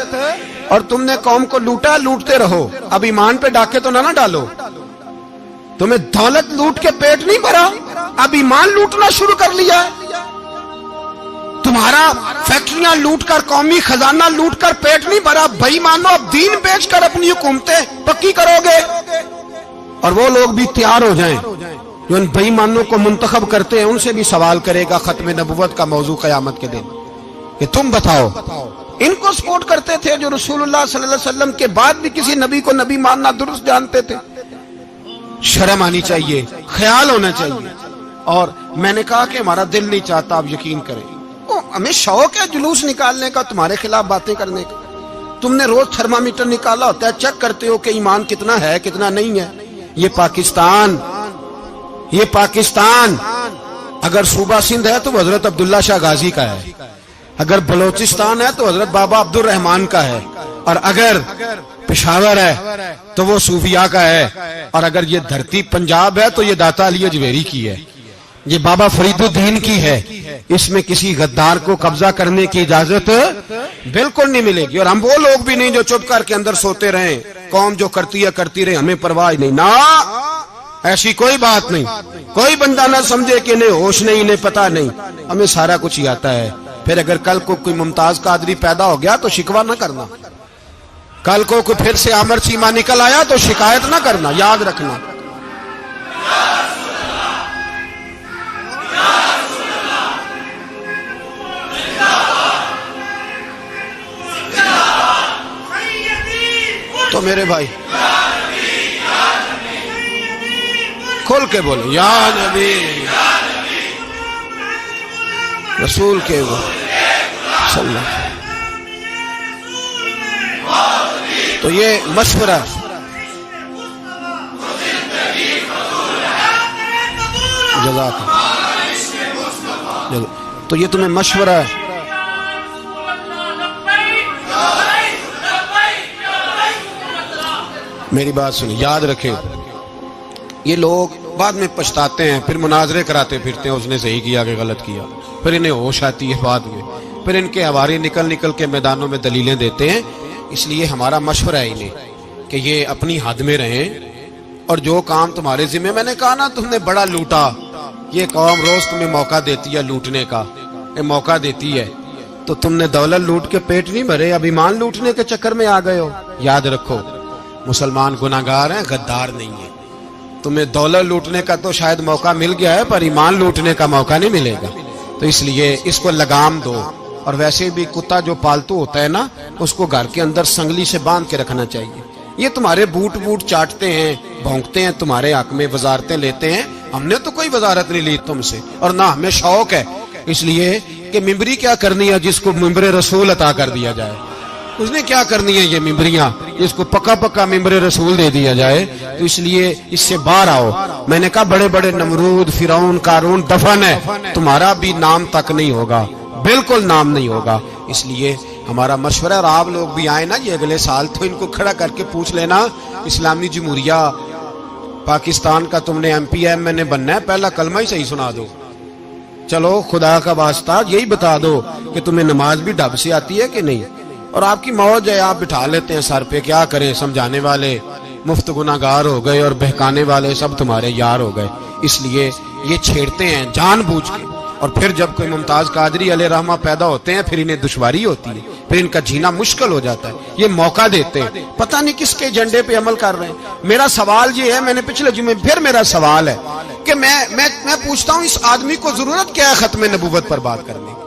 اور تم نے قوم کو لوٹا، لوٹتے رہو، اب ایمان پہ ڈاکے تو نہ ڈالو۔ تمہیں دولت لوٹ کے پیٹ نہیں بھرا، اب ایمان لوٹنا شروع کر لیا ہے۔ تمہارا فیکٹریاں لوٹ کر، قومی خزانہ لوٹ کر پیٹ نہیں بھرا، بھائی مانو اب دین بیچ کر اپنی حکومتیں پکی کرو گے۔ اور وہ لوگ بھی تیار ہو جائیں جو ان بھائی مانوں کو منتخب کرتے ہیں، ان سے بھی سوال کرے گا ختم نبوت کا موضوع قیامت کے دن کہ تم بتاؤ، ان کو سپورٹ کرتے تھے جو رسول اللہ صلی اللہ علیہ وسلم کے بعد بھی کسی نبی کو نبی ماننا درست جانتے تھے؟ شرم آنی چاہیے، خیال ہونا چاہیے۔ اور میں نے کہا کہ ہمارا دل نہیں چاہتا، آپ یقین کریں، ہمیں شوق ہے جلوس نکالنے کا، تمہارے خلاف باتیں کرنے کا۔ تم نے روز تھرمامیٹر نکالا ہوتا ہے، چیک کرتے ہو کہ ایمان کتنا ہے کتنا نہیں ہے۔ یہ پاکستان اگر صوبہ سندھ ہے تو حضرت عبداللہ شاہ غازی کا ہے، اگر بلوچستان ہے تو حضرت بابا عبد الرحمان کا ہے، اور اگر پشاور ہے تو وہ صوفیاء کا ہے، اور اگر یہ دھرتی پنجاب ہے تو یہ داتا علی اجویری کی ہے، یہ بابا فرید الدین کی ہے۔ اس میں کسی غدار کو قبضہ کرنے کی اجازت بالکل نہیں ملے گی، اور ہم وہ لوگ بھی نہیں جو چپ کر کے اندر سوتے رہیں، قوم جو کرتی ہے کرتی رہے، ہمیں پرواہ نہیں، نہ ایسی کوئی بات نہیں۔ کوئی بندہ نہ سمجھے کہ انہیں ہوش نہیں، انہیں پتہ نہیں، ہمیں سارا کچھ ہی آتا ہے۔ پھر اگر کل کو کوئی ممتاز قادری پیدا ہو گیا تو شکوہ نہ کرنا، کل کو کوئی پھر سے عامر چیمہ نکل آیا تو شکایت نہ کرنا، یاد رکھنا۔ تو میرے بھائی کھول کے بولے یا نبی رسول کے صلی اللہ۔ تو یہ مشورہ جزاک اللہ، تو یہ تمہیں مشورہ ہے۔ میری بات سنیں، یاد رکھیں، یہ لوگ بعد میں پچھتاتے ہیں، پھر مناظرے کراتے پھرتے ہیں، اس نے صحیح کیا کہ غلط کیا، پھر انہیں ہوش آتی ہے بعد میں، پھر ان کے حوارے نکل نکل کے میدانوں میں دلیلیں دیتے ہیں۔ اس لیے ہمارا مشورہ ہے انہیں کہ یہ اپنی حد میں رہیں، اور جو کام تمہارے ذمہ، میں نے کہا نا تم نے بڑا لوٹا، یہ قوم روز تمہیں موقع دیتی ہے لوٹنے کا، یہ موقع دیتی ہے، تو تم نے دولت لوٹ کے پیٹ نہیں بھرے، اب ایمان لوٹنے کے چکر میں آ گئے ہو۔ یاد رکھو مسلمان گناہگار ہیں، غدار نہیں ہیں۔ تمہیں دولت لوٹنے کا تو شاید موقع مل گیا ہے، پر ایمان لوٹنے کا موقع نہیں ملے گا، تو اس لیے اس کو لگام دو۔ اور ویسے بھی کتا جو پالتو ہوتا ہے نا، اس کو گھر کے اندر سنگلی سے باندھ کے رکھنا چاہیے۔ یہ تمہارے بوٹ چاٹتے ہیں، بھونکتے ہیں تمہارے حق میں، وزارتیں لیتے ہیں، ہم نے تو کوئی وزارت نہیں لی تم سے، اور نہ ہمیں شوق ہے اس لیے کہ ممبری کیا کرنی ہے جس کو ممبر رسول عطا کر دیا جائے، اس نے کیا کرنی ہے یہ ممبریاں جس کو پکا پکا ممبر رسول دے دیا جائے، تو اس لیے اس سے باہر آؤ۔ میں نے کہا بڑے بڑے نمرود، فرعون، قارون دفن ہے، تمہارا بھی نام تک نہیں ہوگا، بالکل نام نہیں ہوگا۔ اس لیے ہمارا مشورہ، اور آپ لوگ بھی آئے نا یہ اگلے سال، تو ان کو کھڑا کر کے پوچھ لینا، اسلامی جمہوریہ پاکستان کا تم نے MPM میں نے بننا ہے، پہلا کلمہ ہی صحیح سنا دو، چلو خدا کا واسطہ یہی بتا دو کہ تمہیں نماز بھی ڈھب سے آتی ہے کہ نہیں، اور آپ کی موج ہے، آپ بٹھا لیتے ہیں سر پہ، کیا کریں، سمجھانے والے مفت گناہگار ہو گئے اور بہکانے والے سب تمہارے یار ہو گئے۔ اس لیے یہ چھیڑتے ہیں جان بوجھ کے، اور پھر جب کوئی ممتاز قادری علیہ رحمہ پیدا ہوتے ہیں، پھر انہیں دشواری ہوتی ہے، پھر ان کا جینا مشکل ہو جاتا ہے، یہ موقع دیتے ہیں، پتہ نہیں کس کے ایجنڈے پہ عمل کر رہے ہیں۔ میرا سوال یہ ہے، میں نے پچھلے جمعے پھر میرا سوال ہے کہ میں پوچھتا ہوں، اس آدمی کو ضرورت کیا ہے ختم نبوت پر بات کرنے کی؟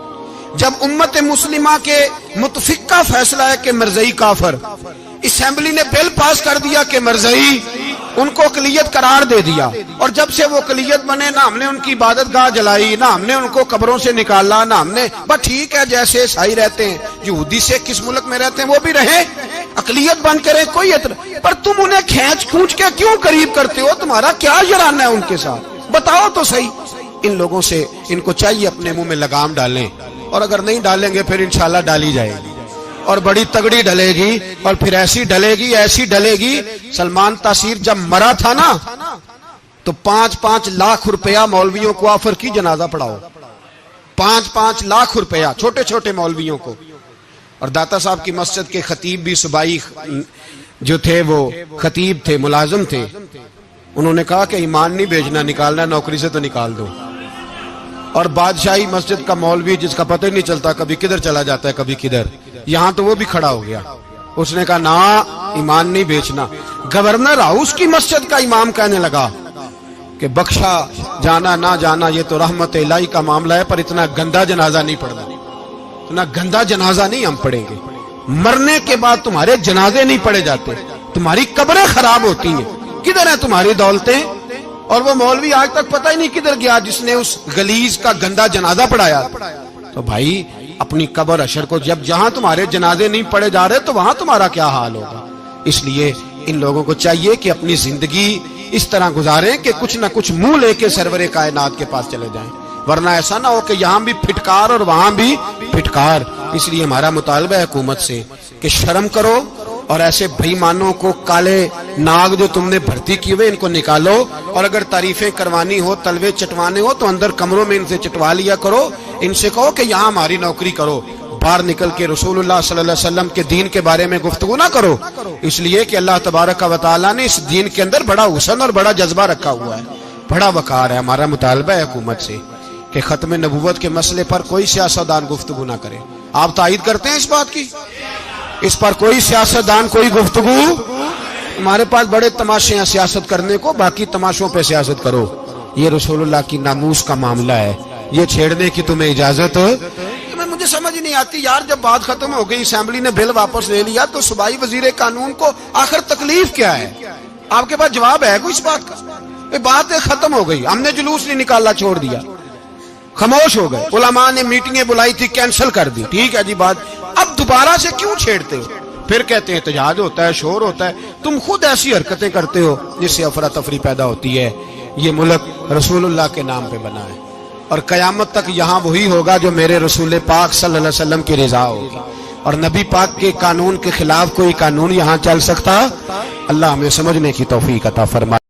جب امت مسلمہ کے متفقہ فیصلہ ہے کہ مرزائی کافر، اسمبلی نے بل پاس کر دیا کہ مرزائی ان کو اقلیت قرار دے دیا، اور جب سے وہ اقلیت بنے، نہ ہم نے ان کی عبادت گاہ جلائی، نہ ہم نے ان کو قبروں سے نکالا، نہ ہم نے، بس ٹھیک ہے جیسے عیسائی رہتے ہیں، یہودی سے کس ملک میں رہتے ہیں وہ بھی رہیں، اقلیت بن کریں، کوئی اعتراض، پر تم انہیں کھینچ کھونچ کے کیوں قریب کرتے ہو؟ تمہارا کیا جرانہ ہے ان کے ساتھ؟ بتاؤ تو صحیح۔ ان لوگوں سے ان کو چاہیے اپنے منہ میں لگام ڈالیں، اور اگر نہیں ڈالیں گے پھر انشاءاللہ ڈالی جائے گی، اور بڑی تگڑی ڈلے گی، اور پھر ایسی ڈلے گی ایسی ڈلے گی۔ سلمان تاثیر جب مرا تھا نا تو 5-5 لاکھ روپیہ مولویوں کو آفر کی جنازہ پڑھاؤ، 5-5 لاکھ روپیہ چھوٹے چھوٹے مولویوں کو۔ اور داتا صاحب کی مسجد کے خطیب بھی صوبائی جو تھے وہ خطیب تھے، ملازم تھے، انہوں نے کہا کہ ایمان نہیں بھیجنا، نکالنا نوکری سے تو نکال دو۔ اور بادشاہی مسجد کا مولوی جس کا پتہ ہی نہیں چلتا، کبھی کدھر چلا جاتا ہے کبھی کدھر، یہاں تو وہ بھی کھڑا ہو گیا، اس نے کہا نا ایمان نہیں بیچنا۔ گورنر ہاؤس کی مسجد کا امام کہنے لگا کہ بخشا جانا نہ جانا یہ تو رحمت الہی کا معاملہ ہے، پر اتنا گندا جنازہ نہیں پڑھنا، اتنا گندا جنازہ نہیں ہم پڑھیں گے، مرنے کے بعد تمہارے جنازے نہیں پڑھے جاتے، تمہاری قبریں خراب ہوتی ہیں، کدھر ہیں تمہاری دولتیں؟ اور وہ مولوی آج تک پتہ ہی نہیں کدھر گیا جس نے اس غلیظ کا گندا جنازہ پڑھایا. تو بھائی اپنی قبر حشر کو جب جہاں تمہارے جنازے نہیں پڑھے جا رہے تو وہاں تمہارا کیا حال ہوگا. اس لیے ان لوگوں کو چاہیے کہ اپنی زندگی اس طرح گزاریں کہ کچھ نہ کچھ منہ لے کے سرور کائنات کے پاس چلے جائیں، ورنہ ایسا نہ ہو کہ یہاں بھی پھٹکار اور وہاں بھی پھٹکار. اس لیے ہمارا مطالبہ ہے حکومت سے کہ شرم کرو اور ایسے بھائیمانوں کو، کالے ناگ جو تم نے بھرتی کیے ہوئے، ان کو نکالو، اور اگر تعریفیں کروانی ہو، تلوے چٹوانے ہو تو اندر کمروں میں ان سے چٹوا لیا کرو. ان سے کہو کہ یہاں ہماری نوکری کرو، باہر نکل کے رسول اللہ صلی اللہ علیہ وسلم کے دین کے بارے میں گفتگو نہ کرو. اس لیے کہ اللہ تبارک و تعالیٰ نے اس دین کے اندر بڑا حسن اور بڑا جذبہ رکھا ہوا ہے، بڑا وقار ہے. ہمارا مطالبہ ہے حکومت سے کہ ختم نبوت کے مسئلے پر کوئی سیاستدان گفتگو نہ کرے. آپ تائید کرتے ہیں اس بات کی؟ اس پر کوئی سیاستدان کوئی گفتگو. ہمارے پاس بڑے تماشے ہیں سیاست کرنے کو، باقی تماشوں پہ سیاست کرو. یہ رسول اللہ کی ناموس کا معاملہ ہے، یہ چھیڑنے کی تمہیں اجازت ہے؟ مجھے سمجھ نہیں آتی یار، جب بات ختم ہو گئی، اسمبلی نے بل واپس لے لیا، تو صوبائی وزیر قانون کو آخر تکلیف کیا ہے؟ آپ کے پاس جواب ہے کوئی اس بات کا؟ یہ بات ختم ہو گئی، ہم نے جلوس نہیں نکالنا، چھوڑ دیا، خاموش ہو گئے. علماء نے میٹنگیں بلائی تھی، کینسل کر دی، ٹھیک ہے جی بات. اب دوبارہ سے کیوں چھیڑتے ہو؟ پھر کہتے ہیں احتجاج ہوتا ہے، شور ہوتا ہے. تم خود ایسی حرکتیں کرتے ہو جس سے افراتفری پیدا ہوتی ہے. یہ ملک رسول اللہ کے نام پہ بنا ہے، اور قیامت تک یہاں وہی ہوگا جو میرے رسول پاک صلی اللہ علیہ وسلم کی رضا ہوگی، اور نبی پاک کے قانون کے خلاف کوئی قانون یہاں چل سکتا؟ اللہ ہمیں سمجھنے کی توفیق عطا فرمائے.